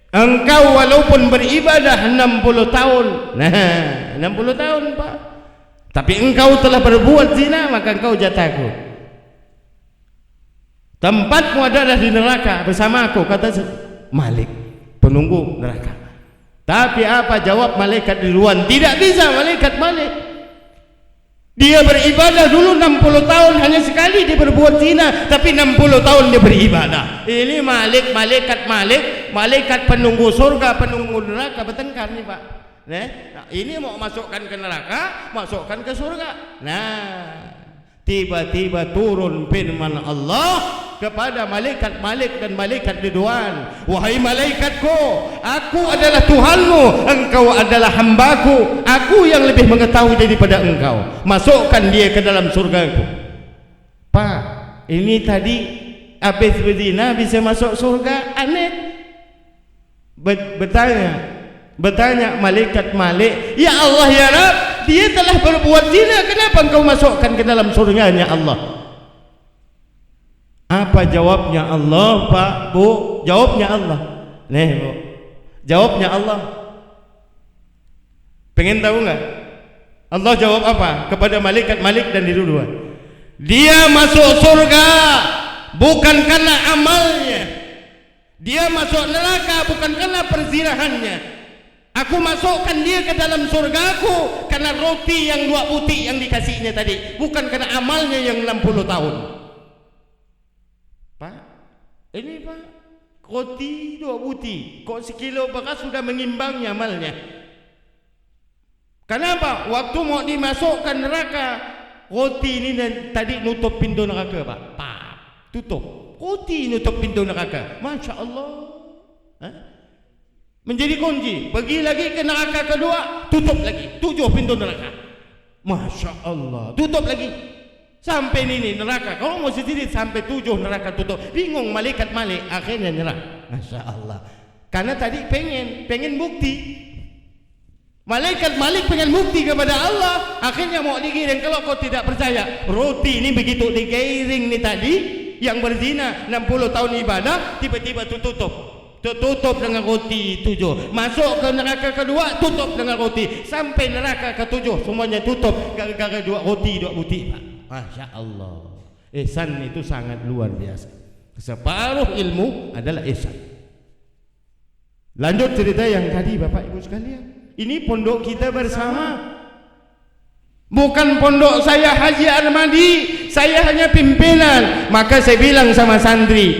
engkau walaupun beribadah 60 tahun. Nah, 60 tahun, Pak. Tapi engkau telah berbuat zina, maka engkau jatuhku. Tempatmu adalah di neraka bersama aku, kata Malik, penunggu neraka. Tapi apa jawab malaikat di luar? Tidak bisa malaikat Malik. Dia beribadah dulu 60 tahun, hanya sekali dia berbuat zina, tapi 60 tahun dia beribadah. Ini malaikat penunggu surga, penunggu neraka bertengkar nih, Pak. Nah, ini mau masukkan ke neraka, masukkan ke surga. Nah, tiba-tiba turun firman Allah kepada malaikat-malaikat dan malaikat Ridwan, wahai malaikatku, aku adalah Tuhanmu, engkau adalah hambaku, aku yang lebih mengetahui daripada engkau, masukkan dia ke dalam surgaku. Pak, ini tadi habis berzina bisa masuk surga? Aneh. Bertanya malaikat-malaikat, ya Allah ya Rabb, dia telah berbuat zina, kenapa engkau masukkan ke dalam surganya Allah? Apa jawabnya Allah, Pak, Bu? Jawabnya Allah. Nih, Bu. Jawabnya Allah. Pengen tahu enggak? Allah jawab apa kepada malaikat-malaikat dan Ridwan? Dia masuk surga bukan karena amalnya. Dia masuk neraka bukan karena perzinahannya. Aku masukkan dia ke dalam surgaku karena roti yang 2 butir yang dikasihnya tadi, bukan karena amalnya yang 60 tahun. Pak, ini Pak, roti 2 butir, kok sekilo beras sudah mengimbangnya amalnya. Kenapa? Waktu mau dimasukkan neraka, roti ini tadi nutup pintu neraka, Pak. Tutup. Roti nutup pintu neraka. Masya Allah. Menjadi kunci. Pergi lagi ke neraka kedua, tutup lagi. 7 pintu neraka. Masya Allah. Tutup lagi. Sampai ini neraka. Kalau mau sendiri sampai 7 neraka tutup. Bingung malaikat Malik. Akhirnya nyerah. Masya Allah. Karena tadi pengen bukti. Malaikat Malik pengen bukti kepada Allah. Akhirnya mau digiring. Kalau kau tidak percaya, roti ini begitu digiring nih tadi, yang berzina 60 tahun ibadah, tiba-tiba tutup dengan roti 7. Masuk ke neraka kedua, tutup dengan roti. Sampai neraka ke-7 semuanya tutup gara-gara 2 roti 2 butir, Pak. Masya Allah. Ihsan itu sangat luar biasa. Separuh ilmu adalah ihsan. Lanjut cerita yang tadi, Bapak Ibu sekalian. Ini pondok kita bersama. Bukan pondok saya Haji Armadi, saya hanya pimpinan. Maka saya bilang sama santri,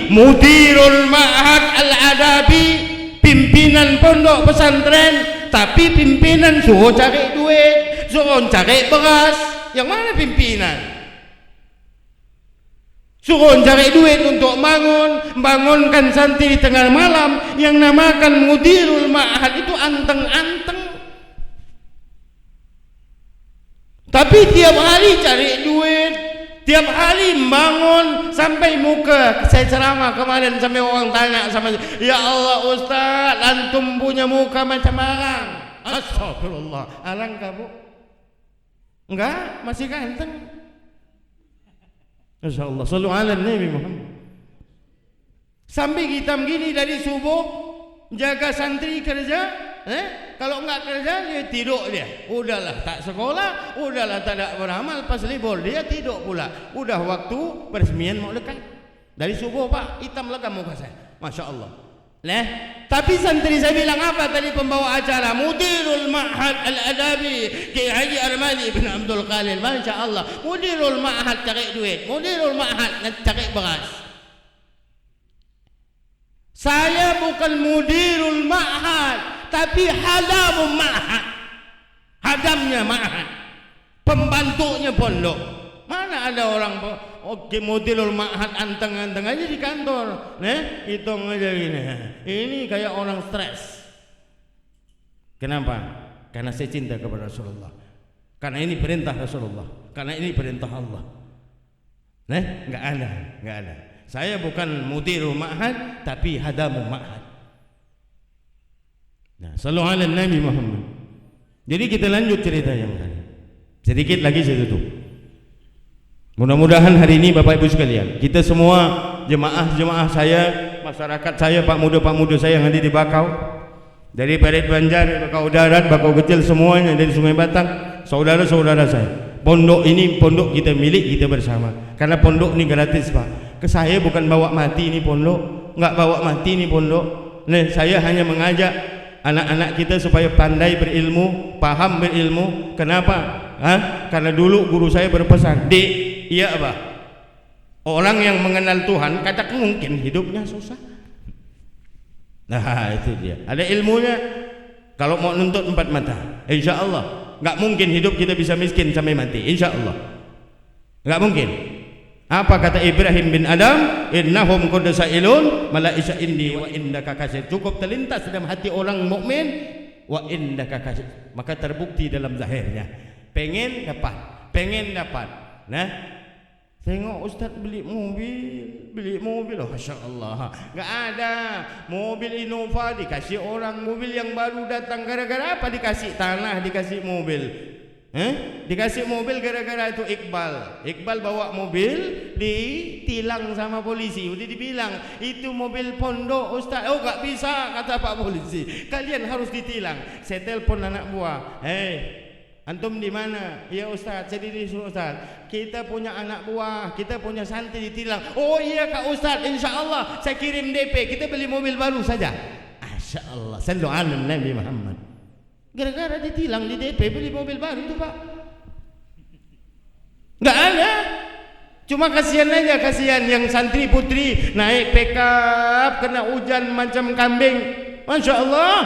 mudirul ma'had al-adabi, pimpinan pondok pesantren, tapi pimpinan suruh cari duit, suruh cari beras. Yang mana pimpinan? Suruh cari duit untuk bangunkan santri di tengah malam. Yang namakan mudirul ma'had itu anteng-anteng. Tapi tiap hari cari duit, tiap hari bangun sampai muka. Saya ceramah kemarin sampai orang tanya sama saya, ya Allah Ustaz, antum punya muka macam arang. Astagfirullah. Arang kamu? Enggak, masih ganteng. Masya Allah. Sallu ala Nabi Muhammad. Sampai hitam gini dari subuh, jaga santri kerja. Kalau enggak kerja dia tidur dia. Udahlah tak sekolah, udahlah tak ada beramal, pas libur dia tidur pula. Udah waktu peresmian mau dekat. Dari subuh Pak, hitam legam muka saya. Masya Allah. Tapi santri saya bilang apa tadi pembawa acara? Mudirul Ma'had Al-Adabi Kiai Haji Armadi bin Abdul Khalil. Masya Allah. Mudirul Ma'had cari duit, Mudirul Ma'had cari beras. Saya bukan Mudirul Ma'had, tapi Hadamul Ma'had. Hadamnya Ma'had, pembantunya pondok. Mana ada orang Mudirul Ma'had anteng-anteng aja di kantor. Hitung aja gini. Ini kayak orang stres. Kenapa? Karena saya cinta kepada Rasulullah. Karena ini perintah Rasulullah. Karena ini perintah Allah. Enggak ada. Saya bukan Mudirul Ma'had, tapi Hadamul Ma'had. Sallu ala Nabi Muhammad. Jadi kita lanjut cerita yang tadi. Sedikit lagi saya tutup. Mudah-mudahan hari ini Bapak Ibu sekalian, kita semua jemaah-jemaah saya, masyarakat saya, Pak Muda saya yang ada di Bakau, dari Parit Banjar, Bakau Darat, Bakau Kecil, semuanya dari Sungai Batang, saudara-saudara saya. Pondok ini pondok kita milik, kita bersama. Karena pondok ini gratis, Pak. Ke saya bukan bawa mati ini pondok, enggak bawa mati ini pondok. Saya hanya mengajak anak-anak kita supaya pandai berilmu, paham berilmu. Kenapa? Karena dulu guru saya berpesan, "Dik, iya apa? Orang yang mengenal Tuhan katakan mungkin hidupnya susah." Nah itu dia. Ada ilmunya. Kalau mau nuntut 4 mata, insya Allah nggak mungkin hidup kita bisa miskin sampai mati. Insya Allah nggak mungkin. Apa kata Ibrahim bin Adam? Innahum qad sa'ilun malaika indi wa indaka kasir. Cukup terlintas dalam hati orang mukmin, wa indaka kasir. Maka terbukti dalam zahirnya. Pengen dapat. Tengok Ustaz beli mobil, Masya Allah. Gak ada mobil Innova dikasih orang, mobil yang baru datang gara-gara apa? Dikasih tanah, dikasih mobil. Dikasih mobil gara-gara itu Iqbal bawa mobil ditilang sama polisi. Udah dibilang itu mobil pondok Ustaz. Oh gak bisa kata Pak polisi, kalian harus ditilang. Saya telepon anak buah, antum di mana? Ya Ustaz, saya di sini Ustaz. Kita punya anak buah, kita punya santri ditilang. Oh iya Kak Ustaz, insya Allah saya kirim DP, kita beli mobil baru saja. Masya Allah. Sallu ala Nabi Muhammad. Gara-gara ditilang di DP beli mobil baru itu Pak. Nggak ada. Cuma kasihan aja, kasihan yang santri putri naik pickup kena hujan macam kambing. Masya Allah.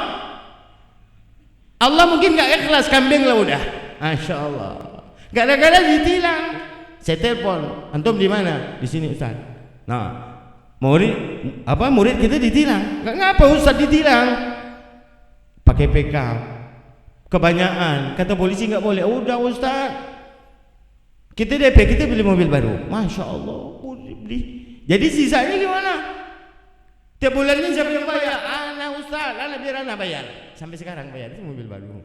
Allah mungkin enggak ikhlas, kambing lah udah. Masya Allah. Gara-gara ditilang. Saya telepon, antum di mana? Di sini Ustaz. Nah, murid kita ditilang. Ngapa Ustaz ditilang? Pakai PK. Kebanyakan. Kata polisi enggak boleh. Udah Ustaz. Kita DP, kita beli mobil baru. Masya Allah. Beli. Jadi sisanya gimana? Tiap bulannya siapa yang bayar? Anak Ustaz. Biar anak bayar. Sampai sekarang bayar itu mobil baru.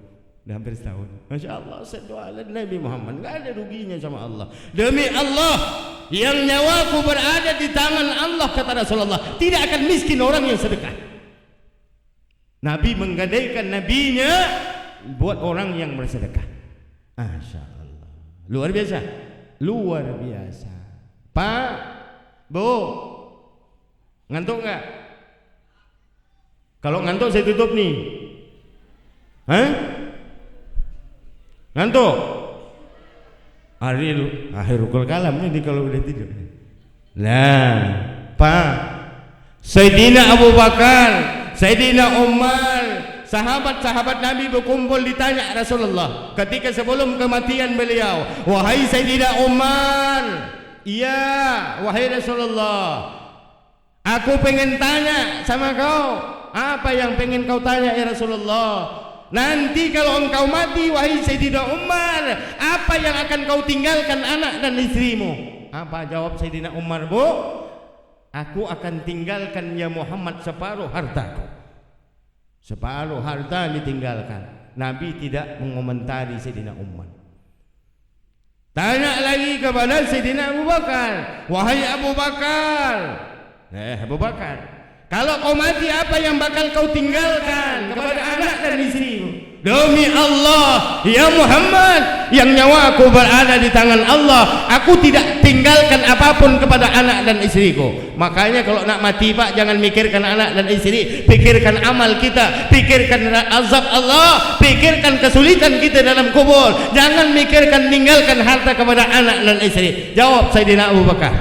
Udah hampir setahun. Masya Allah, berdoa Nabi Muhammad. Enggak ada ruginya sama Allah. Demi Allah, yang nyawaku berada di tangan Allah, kata Rasulullah, tidak akan miskin orang yang sedekah. Nabi menggadaikan nabinya buat orang yang bersedekah. Masya Allah, luar biasa, luar biasa. Pak, Bu, ngantuk enggak? Kalau ngantuk saya tutup nih. Hah? Ngantuk? Akhirul kalam ini kalau udah tidur. Nah, Pak, Sayyidina Abu Bakar, Sayyidina Umar, sahabat-sahabat Nabi berkumpul ditanya Rasulullah ketika sebelum kematian beliau, wahai Sayyidina Umar, iya wahai Rasulullah, aku pengen tanya sama kau, apa yang pengen kau tanya ya Rasulullah? Nanti kalau engkau mati wahai Sayyidina Umar, apa yang akan kau tinggalkan anak dan istrimu? Apa jawab Sayyidina Umar, Bu? Aku akan tinggalkan ya Muhammad separuh hartaku. Separuh harta ditinggalkan. Nabi tidak mengomentari Sayyidina Umar. Tanya lagi kepada Sayyidina Abu Bakar, wahai Abu Bakar, Abu Bakar, kalau kau mati apa yang bakal kau tinggalkan kepada anak dan istrimu? Demi Allah ya Muhammad, yang nyawaku berada di tangan Allah, aku tidak tinggalkan apapun kepada anak dan istriku. Makanya kalau nak mati Pak, jangan mikirkan anak dan istri, pikirkan amal kita, pikirkan azab Allah, pikirkan kesulitan kita dalam kubur. Jangan mikirkan tinggalkan harta kepada anak dan istri. Jawab Sayyidina Abu Bakar,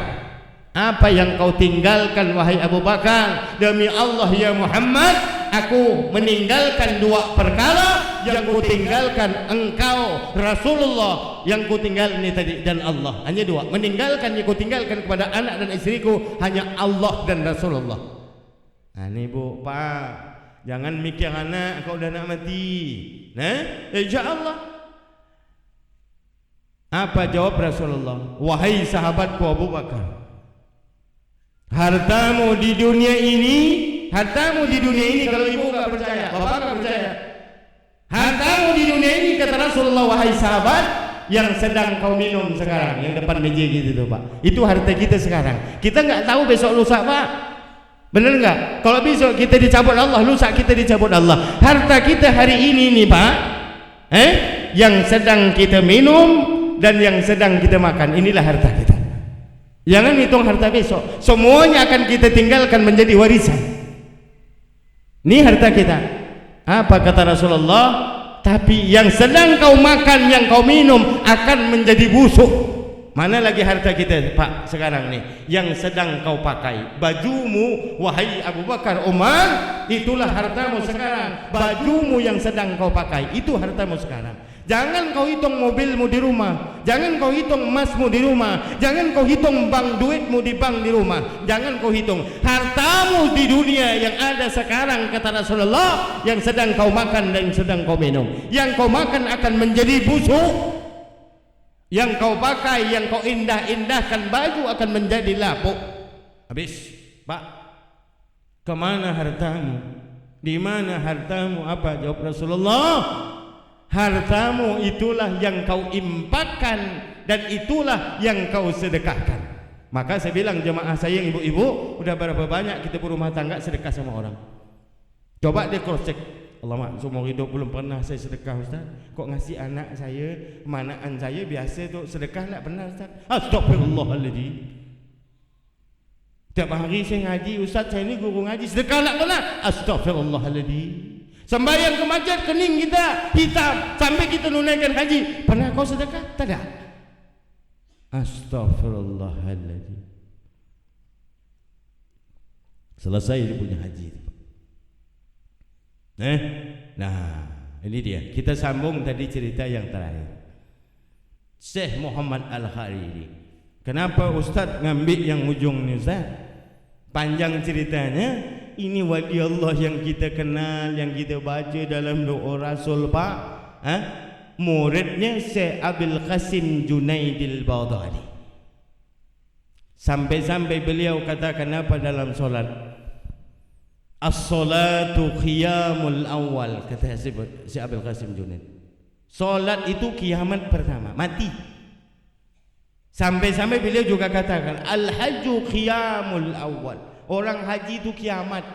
apa yang kau tinggalkan wahai Abu Bakar? Demi Allah ya Muhammad, aku meninggalkan dua perkara. Yang ku tinggalkan engkau Rasulullah, yang ku tinggal ini tadi dan Allah. Hanya dua. Meninggalkan yang ku tinggalkan kepada anak dan istriku hanya Allah dan Rasulullah. Nah ini Bu, Pak, jangan mikir anak kau udah nak mati. Nah, insyaallah. Apa jawab Rasulullah? Wahai sahabatku Abu Bakar, hartamu di dunia ini kalau ibu enggak percaya, bapak enggak percaya. Hartamu di dunia ini kata Rasulullah, wahai sahabat, yang sedang kau minum sekarang, yang depan meja gitu tuh Pak, itu harta kita sekarang. Kita enggak tahu besok lusa Pak, bener enggak? Kalau besok kita dicabut Allah, lusa kita dicabut Allah. Harta kita hari ini nih Pak, yang sedang kita minum dan yang sedang kita makan, inilah harta kita. Jangan hitung harta besok, semuanya akan kita tinggalkan menjadi warisan. Ini harta kita. Apa kata Rasulullah? Tapi yang sedang kau makan, yang kau minum akan menjadi busuk. Mana lagi harta kita Pak sekarang nih? Yang sedang kau pakai, bajumu wahai Abu Bakar, Umar, itulah hartamu sekarang. Bajumu yang sedang kau pakai, itu hartamu sekarang. Jangan kau hitung mobilmu di rumah, jangan kau hitung emasmu di rumah, jangan kau hitung bank duitmu di bank di rumah, jangan kau hitung hartamu di dunia yang ada sekarang, kata Rasulullah, yang sedang kau makan dan sedang kau minum. Yang kau makan akan menjadi busuk, yang kau pakai, yang kau indah-indahkan baju akan menjadi lapuk. Habis Pak, kemana hartamu? Di mana hartamu? Apa jawab Rasulullah? Hartamu itulah yang kau infakkan dan itulah yang kau sedekahkan. Maka saya bilang jemaah saya, ibu-ibu, udah berapa banyak kita berumah tangga sedekah sama orang? Coba dia cross check. Allah, seumur hidup belum pernah saya sedekah Ustaz. Kok ngasih anak saya, manaan saya biasa tu sedekah tak pernah Ustaz. Astagfirullahaladzim. Tiap hari saya ngaji, Ustaz saya ni guru ngaji, sedekah tak pernah. Astagfirullahaladzim. Sembahyang ke masjid kening kita hitam sampai kita tunaikan haji. Pernah kau sedekah? Tak ada. Astagfirullahaladzim. Selesai dia punya haji. Nah, Ini dia. Kita sambung tadi cerita yang terakhir. Syekh Muhammad Al-Khariri. Kenapa Ustaz ngambil yang ujung ni Ustaz? Panjang ceritanya. Ini wali Allah yang kita kenal, yang kita baca dalam doa Rasul Pak. Muridnya Syekh Abdul Qasim Junaidil Baghdadi. Sampai-sampai beliau katakan apa dalam solat? As-salatu qiyamul awal, kata Syekh Abdul Qasim Junaid. Solat itu kiamat pertama, mati. Sampai-sampai beliau juga katakan al-hajju qiyamul awal. Orang haji itu kiamat,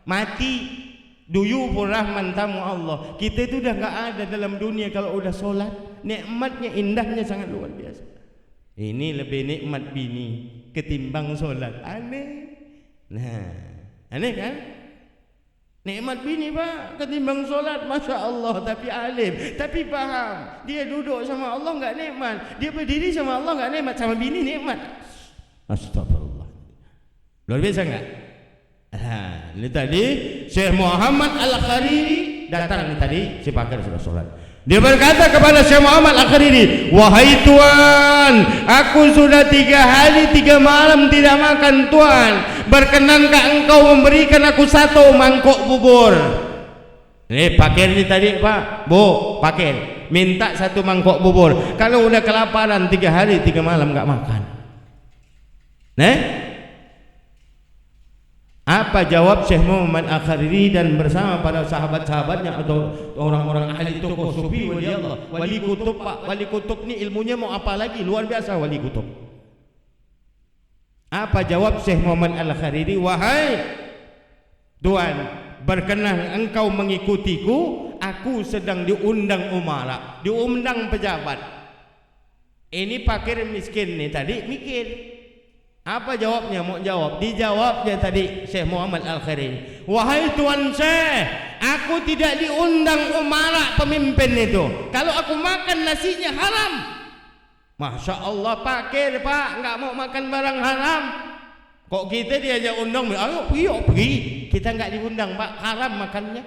mati. Duyufur rahman tamu Allah. Kita itu dah enggak ada dalam dunia kalau udah solat. Nikmatnya, indahnya sangat luar biasa. Ini lebih nikmat bini ketimbang solat. Aneh. Nah, aneh kan? Nikmat bini Pak ketimbang solat, Masya Allah. Tapi alim, tapi paham. Dia duduk sama Allah enggak nikmat, dia berdiri sama Allah enggak nikmat, sama bini nikmat. Astagfirullah. Luar biasa enggak? Ini tadi Syekh Muhammad Al-Khariri datang tadi, si pakar sudah solat. Dia berkata kepada Syekh Muhammad Al-Khariri, wahai Tuan, aku sudah 3 hari 3 malam tidak makan Tuan. Berkenankah engkau memberikan aku 1 mangkok bubur? Ini pakir ni tadi Pak, Bu, pakir minta 1 mangkok bubur. Kalau udah kelaparan 3 hari 3 malam enggak makan. Apa jawab Syekh Muhammad Al-Khariri dan bersama para sahabat-sahabatnya atau orang-orang ahli tokoh sufi wali Allah, wali kutub Pak. Wali kutub ni ilmunya mau apa lagi, luar biasa wali kutub. Apa jawab Syekh Muhammad Al-Khariri? Wahai Tuan, berkenan engkau mengikutiku, aku sedang diundang umara, diundang pejabat. Ini pakir miskin nih tadi mikir. Apa jawabnya? Mau jawab, dijawabnya tadi Syekh Muhammad Al-Khariri, wahai Tuan Syekh, aku tidak diundang umara pemimpin itu. Kalau aku makan nasinya haram. Masya Allah pakir Pak, nggak mau makan barang haram. Kok kita diajak undang, ayo pergi. Kita nggak diundang Pak, haram makannya.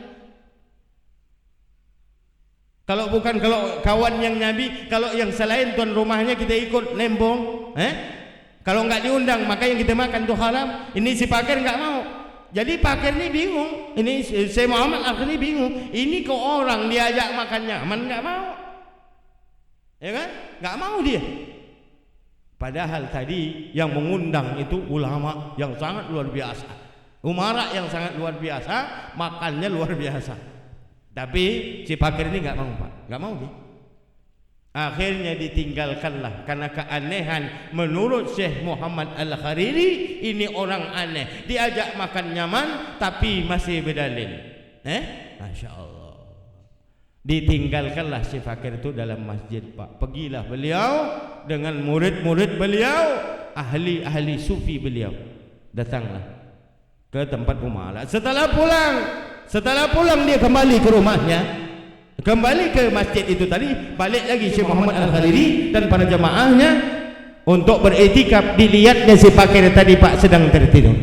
Kalau bukan kalau kawan yang Nabi, kalau yang selain tuan rumahnya kita ikut nembong, kalau enggak diundang maka yang kita makan itu haram. Ini si pakir enggak mau. Jadi pakir ini bingung. Ini Syekh Muhammad akhirnya bingung. Ini kok orang diajak makan nyaman enggak mau. Ya kan? Enggak mau dia. Padahal tadi yang mengundang itu ulama yang sangat luar biasa. Umara yang sangat luar biasa, makannya luar biasa. Tapi si pakir ini enggak mau, Pak. Enggak mau dia. Akhirnya ditinggalkanlah karena keanehan menurut Syekh Muhammad Al-Khariri. Ini orang aneh, diajak makan nyaman tapi masih berdalil. Masya Allah. Ditinggalkanlah si fakir itu dalam masjid Pak. Pergilah beliau dengan murid-murid beliau, ahli-ahli sufi beliau. Datanglah ke tempat umara. Setelah pulang dia kembali ke rumahnya, kembali ke masjid itu tadi, balik lagi Syekh Muhammad Al-Khariri dan para jamaahnya untuk beriktikaf. Dilihatnya si pakir tadi Pak sedang tertidur.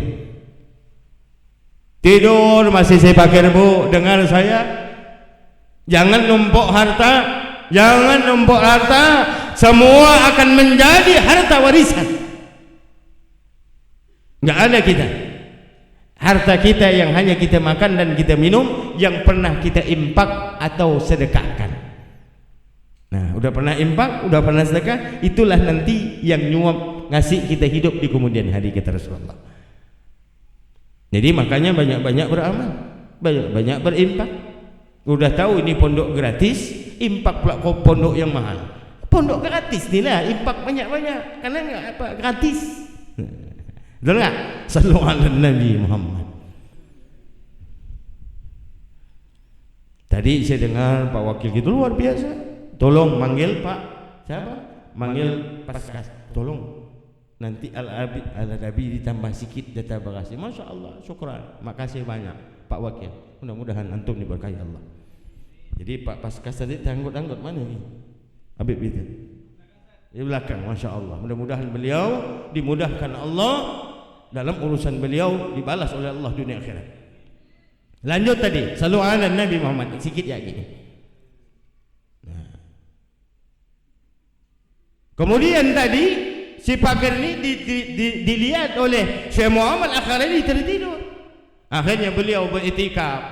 Tidur masih si pakir, Bu, dengar saya. Jangan numpuk harta, jangan numpuk harta, semua akan menjadi harta warisan. Enggak ada kita. Harta kita yang hanya kita makan dan kita minum, yang pernah kita infak atau sedekahkan. Nah, udah pernah infak, udah pernah sedekah, itulah nanti yang nyuap ngasih kita hidup di kemudian hari kita Rasulullah. Jadi makanya banyak-banyak beramal, banyak-banyak berinfak. Udah tahu ini pondok gratis, infak pula pondok yang mahal. Pondok gratis ni lah, infak banyak-banyak, karena enggak apa gratis. Betul enggak? Sallu ala Nabi Muhammad. Tadi saya dengar Pak Wakil gitu luar biasa. Tolong manggil Pak siapa? Manggil Paskas. Tolong nanti Al-Adabi ditambah sikit data bagasi. Masya Allah, syukran. Makasih banyak Pak Wakil. Mudah-mudahan antum diberkahi Allah. Jadi Pak Paskas tadi tanggut-tanggut mana ni? Habib itu di belakang. Masya Allah. Mudah-mudahan beliau dimudahkan Allah dalam urusan beliau, dibalas oleh Allah dunia akhirat. Lanjut tadi, sallu ala Nabi Muhammad. Sikit ya gini. Kemudian tadi si fakir ini dilihat oleh Syekh Muhammad Al-Khariri tertidur. Akhirnya beliau beriktikaf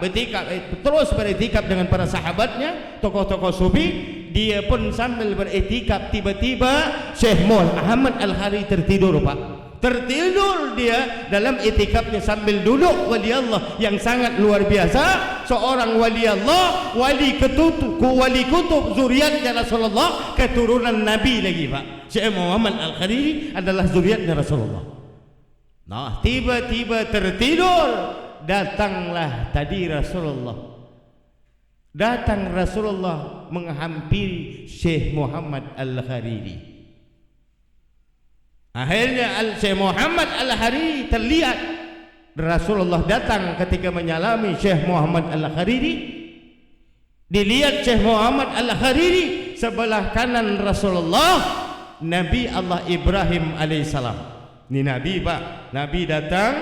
terus beriktikaf dengan para sahabatnya, tokoh-tokoh sufi. Dia pun sambil beriktikaf, tiba-tiba Syekh Muhammad Al-Khariri tertidur, Pak. Tertidur dia dalam itikafnya sambil duduk. Wali Allah yang sangat luar biasa, seorang wali Allah, wali kutub zuriatnya Rasulullah, keturunan Nabi lagi, Pak. Syekh Muhammad Al-Khariri adalah zuriatnya Rasulullah. Nah, tiba-tiba tertidur, datanglah tadi Rasulullah. Datang Rasulullah menghampiri Syekh Muhammad Al-Khariri. Akhirnya Syekh Muhammad Al-Khariri terlihat Rasulullah datang ketika menyalami Syekh Muhammad Al-Khariri. Dilihat Syekh Muhammad Al-Khariri, sebelah kanan Rasulullah Nabi Allah Ibrahim alaihissalam. Ini Nabi, Pak. Nabi datang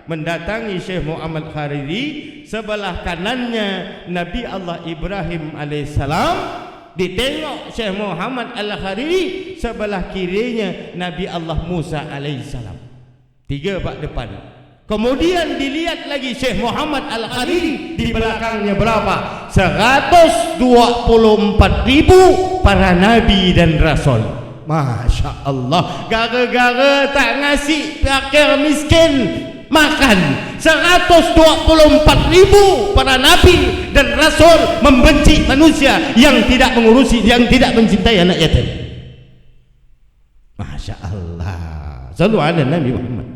mendatangi Syekh Muhammad Al-Khariri, sebelah kanannya Nabi Allah Ibrahim alaihissalam. Ditengok Syekh Muhammad Al-Khariri, sebelah kirinya Nabi Allah Musa alaihissalam. 3, Pak, depan. Kemudian dilihat lagi Syekh Muhammad Al-Khariri, di belakangnya berapa? 124.000 para nabi dan rasul. Masya Allah. Gara-gara tak ngasih fakir miskin makan, 124.000 para nabi dan rasul membenci manusia yang tidak mengurusi, yang tidak mencintai anak yatim. Masya Allah. Selalu ada Nabi Muhammad.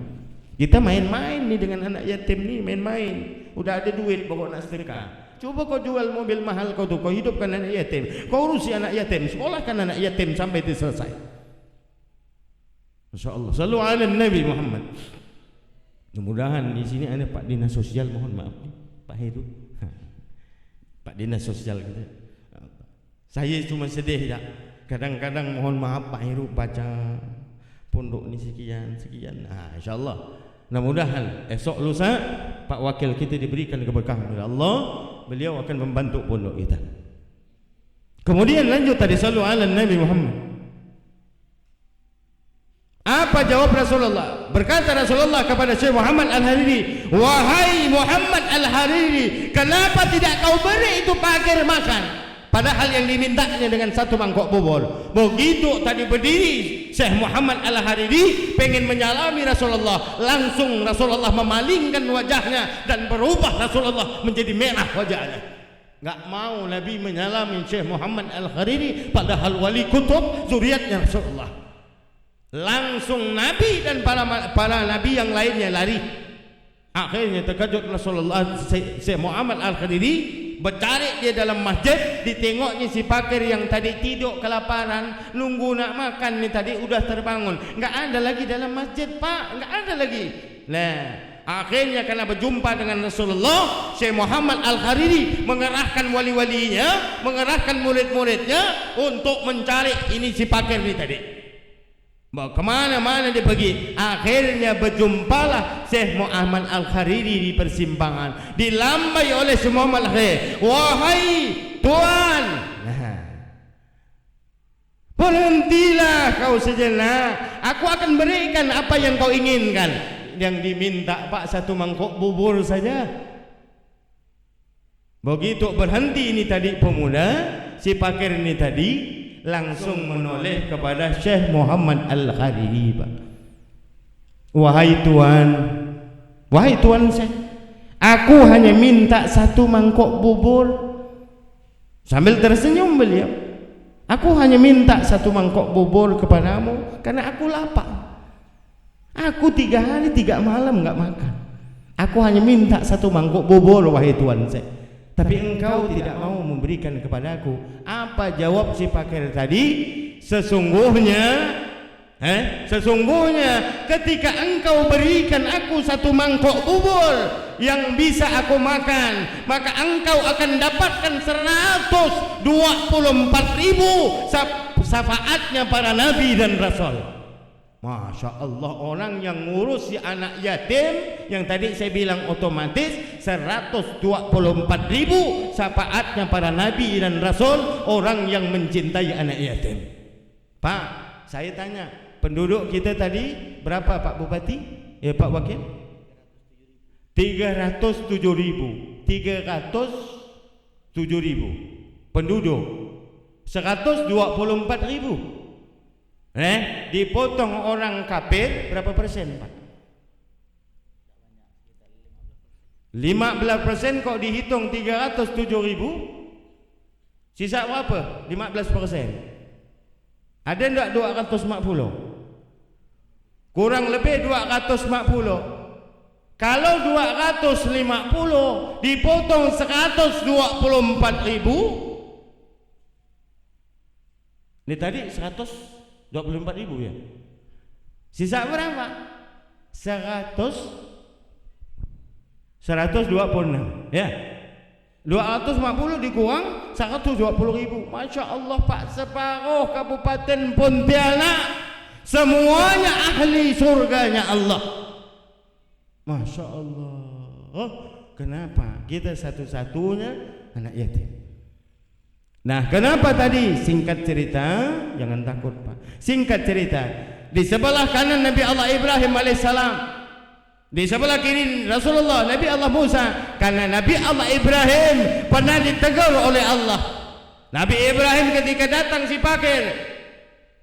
Kita main-main nih dengan anak yatim nih, main-main. Udah ada duit pokok nak sedekah. Coba kau jual mobil mahal kau tuh, kau hidupkan anak yatim, kau urusi anak yatim, sekolahkan anak yatim sampai itu selesai. Masya Allah. Selalu ada Nabi Muhammad. Mudah-mudahan di sini ada Pak Dinas Sosial, mohon maaf Pak Heru, Pak Dinas Sosial kita. Saya cuma sedih ya. Kadang-kadang mohon maaf Pak Heru baca pondok ini sekian. Nah, insyaallah. Mudah-mudahan esok lusa Pak Wakil kita diberikan keberkahan oleh Allah, beliau akan membantu pondok kita. Kemudian lanjut tadi sallu ala Nabi Muhammad. Apa jawab Rasulullah? Berkata Rasulullah kepada Syekh Muhammad Al-Khariri, wahai Muhammad Al-Khariri, kenapa tidak kau beri itu fakir makan? Padahal yang dimintanya dengan 1 mangkok bubur. Begitu tadi berdiri Syekh Muhammad Al-Khariri pengen menyalami Rasulullah, langsung Rasulullah memalingkan wajahnya dan berubah Rasulullah menjadi merah wajahnya. Enggak mau Nabi menyalami Syekh Muhammad Al-Khariri, padahal wali kutub zuriatnya Rasulullah. Langsung Nabi dan para Nabi yang lainnya lari. Akhirnya terkejut Rasulullah. Syekh Muhammad Al-Khariri bercari dia dalam masjid, ditengoknya si fakir yang tadi tidur kelaparan, nunggu nak makan ni tadi udah terbangun. Enggak ada lagi dalam masjid, Pak, enggak ada lagi. Nah, akhirnya karena berjumpa dengan Rasulullah, Syekh Muhammad Al-Khariri mengerahkan wali-walinya, mengerahkan murid-muridnya untuk mencari ini si fakir ni tadi. Kemana-mana dia pergi. Akhirnya berjumpalah Syekh Muhammad Al-Khariri di persimpangan, dilambai oleh Syekh Muhammad Al-Khariri, wahai Tuan, berhentilah kau sejenak, aku akan berikan apa yang kau inginkan. Yang diminta Pak 1 mangkok bubur saja. Begitu berhenti ini tadi pemuda, si fakir ini tadi langsung menoleh kepada Syekh Muhammad Al-Khariri, Pak. Wahai Tuan Syekh, aku hanya minta 1 mangkok bubur. Sambil tersenyum beliau, aku hanya minta 1 mangkok bubur kepadamu karena aku lapar. Aku 3 hari 3 malam enggak makan. Aku hanya minta 1 mangkok bubur, wahai Tuan Syekh. Tapi engkau tidak mau memberikan kepadaku. Apa jawab si fakir tadi? Sesungguhnya ketika engkau berikan aku 1 mangkok bubur yang bisa aku makan, maka engkau akan dapatkan 124.000 syafaatnya para nabi dan rasul. Masya Allah, orang yang ngurus si anak yatim yang tadi saya bilang otomatis 124.000 syafaatnya para nabi dan rasul, orang yang mencintai anak yatim. Pak, saya tanya, penduduk kita tadi berapa Pak Bupati? Pak Wakil? 307.000. 307.000 penduduk. 124.000. Dipotong orang kafir berapa persen, Pak? 15% kok dihitung 307.000, sisa berapa? 15%. Ada enggak 250? Kurang lebih 250. Kalau 250 dipotong 124.000, ini tadi 124.000 ya. Sisa berapa? 126 ya. 250 dikurang 120.000. Masya Allah Pak, separuh Kabupaten Pontianak semuanya ahli surganya Allah. Masya Allah. Kenapa kita satu-satunya anak yatim? Nah, kenapa tadi? Singkat cerita, jangan takut Pak. Singkat cerita, di sebelah kanan Nabi Allah Ibrahim alaihissalam, di sebelah kiri Rasulullah Nabi Allah Musa. Karena Nabi Allah Ibrahim pernah ditegur oleh Allah. Nabi Ibrahim ketika datang si fakir,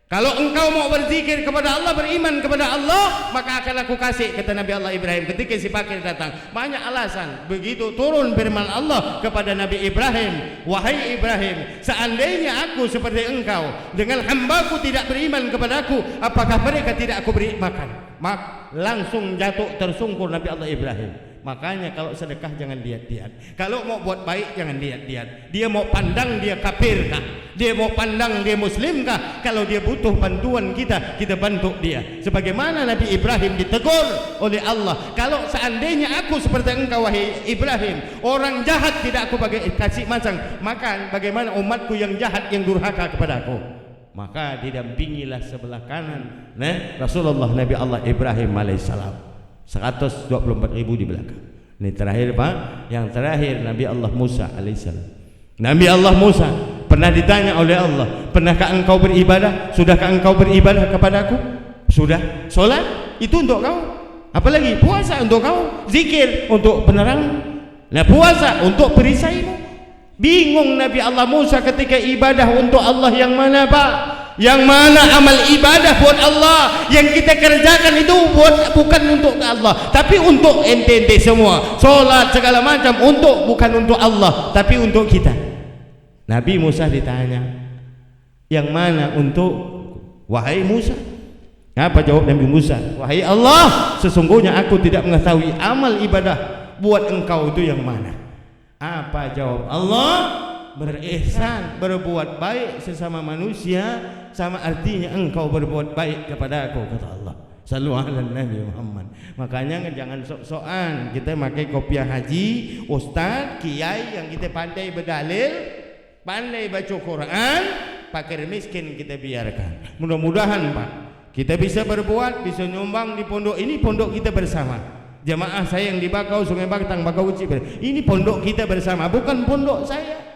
kalau engkau mau berzikir kepada Allah, beriman kepada Allah, maka akan aku kasih, kata Nabi Allah Ibrahim. Ketika si fakir datang, banyak alasan. Begitu turun firman Allah kepada Nabi Ibrahim, wahai Ibrahim, seandainya aku seperti engkau, dengan hambaku tidak beriman kepadaku, apakah mereka tidak aku beri makan? Langsung jatuh tersungkur Nabi Allah Ibrahim. Makanya kalau sedekah jangan lihat-lihat. Kalau mau buat baik jangan lihat-lihat. Dia mau pandang dia kafir kah? Dia mau pandang dia muslim kah? Kalau dia butuh bantuan kita, kita bantu dia. Sebagaimana Nabi Ibrahim ditegur oleh Allah, kalau seandainya aku seperti engkau wahai Ibrahim, orang jahat tidak aku kasih makan, bagaimana umatku yang jahat yang durhaka kepadaku? Maka didampingilah sebelah kanan Rasulullah Nabi Allah Ibrahim alaihissalam. 124.000 di belakang. Ini terakhir Pak. Yang terakhir Nabi Allah Musa alaihissalam. Nabi Allah Musa pernah ditanya oleh Allah, pernahkah engkau beribadah? Sudahkah engkau beribadah kepadaku? Sudah. Solat itu untuk kau. Apalagi puasa untuk kau. Zikir untuk penerang. Nah, puasa untuk perisaimu. Bingung Nabi Allah Musa ketika ibadah untuk Allah yang mana Pak? Yang mana amal ibadah buat Allah, yang kita kerjakan itu bukan untuk Allah, tapi untuk ente semua. Solat segala macam bukan untuk Allah, tapi untuk kita. Nabi Musa ditanya, yang mana untuk wahai Musa? Apa jawab Nabi Musa? Wahai Allah, sesungguhnya aku tidak mengetahui amal ibadah buat engkau itu yang mana. Apa jawab Allah? Berihsan, berbuat baik sesama manusia, sama artinya engkau berbuat baik kepada aku, kata Allah. Sallu ala Nabi Muhammad. Makanya jangan sok-sokan kita pakai kopiah haji, ustaz, kiai yang kita pandai berdalil, pandai baca Quran, fakir miskin kita biarkan. Mudah-mudahan Pak, kita bisa berbuat, bisa nyumbang di pondok ini, pondok kita bersama. Jamaah saya yang di Bakau, Sungai Bakang, Bakau Uci, ini pondok kita bersama, bukan pondok saya.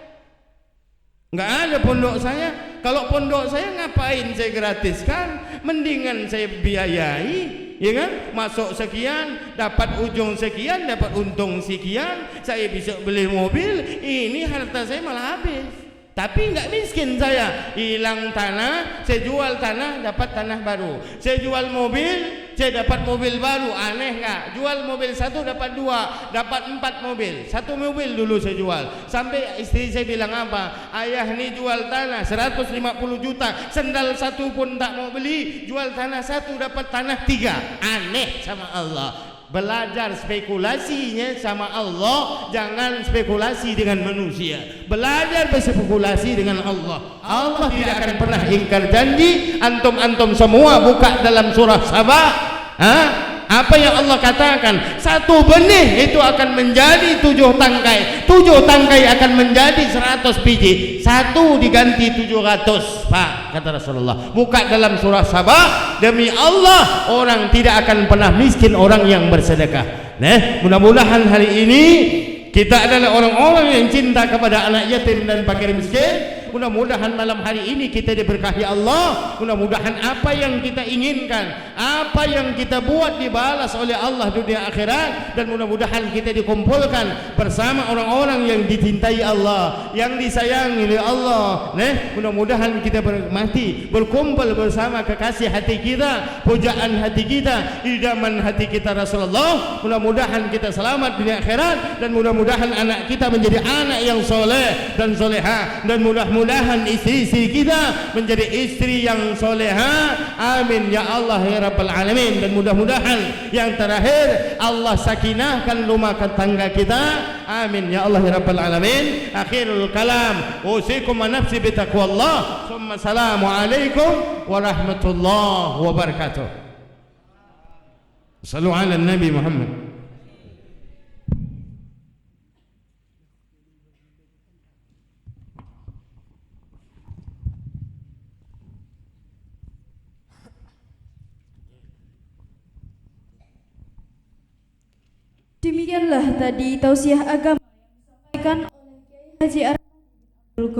Enggak ada pondok saya. Kalau pondok saya ngapain saya gratiskan? Mendingan saya biayai, ya kan? Masuk sekian, dapat ujung sekian, dapat untung sekian, saya bisa beli mobil. Ini harta saya malah habis. Tapi enggak miskin saya. Hilang tanah, saya jual tanah, dapat tanah baru. Saya jual mobil, saya dapat mobil baru. Aneh enggak? Jual mobil satu dapat dua, dapat 4 mobil. Satu mobil dulu saya jual. Sampai istri saya bilang apa? Ayah ini jual tanah 150 juta, sendal satu pun tak mau beli. Jual tanah satu dapat tanah 3. Aneh sama Allah. Belajar spekulasinya sama Allah, jangan spekulasi dengan manusia. Belajar berspekulasi dengan Allah. Allah tidak akan pernah ingkar janji. Antum semua buka dalam surah Sabah. Apa yang Allah katakan? 1 benih itu akan menjadi 7 tangkai. 7 tangkai akan menjadi 100 biji. 1 diganti 700. Pak, kata Rasulullah. Buka dalam surah Sabah. Demi Allah, orang tidak akan pernah miskin orang yang bersedekah. Mudah-mudahan hari ini kita adalah orang-orang yang cinta kepada anak yatim dan fakir miskin. Mudah-mudahan malam hari ini kita diberkahi Allah. Mudah-mudahan apa yang kita inginkan, apa yang kita buat dibalas oleh Allah dunia akhirat, dan mudah-mudahan kita dikumpulkan bersama orang-orang yang dicintai Allah, yang disayangi oleh Allah. Mudah-mudahan kita berkumpul bersama kekasih hati kita, pujaan hati kita, idaman hati kita Rasulullah. Mudah-mudahan kita selamat dunia akhirat, dan mudah-mudahan anak kita menjadi anak yang soleh dan soleha, dan mudah-mudahan istri-istri kita menjadi istri yang soleha. Amin ya Allah ya Rabbal Alamin. Dan mudah-mudahan yang terakhir Allah sakinahkan rumah tangga kita. Amin ya Allah ya Rabbal Alamin. Akhirul kalam, usikum wa nafsi bitaqwallah. Summa salamu alaikum warahmatullahi wabarakatuh. Sallu ala Nabi Muhammad. Demikianlah tadi tausiah agama yang disampaikan oleh Kiai Haji Arif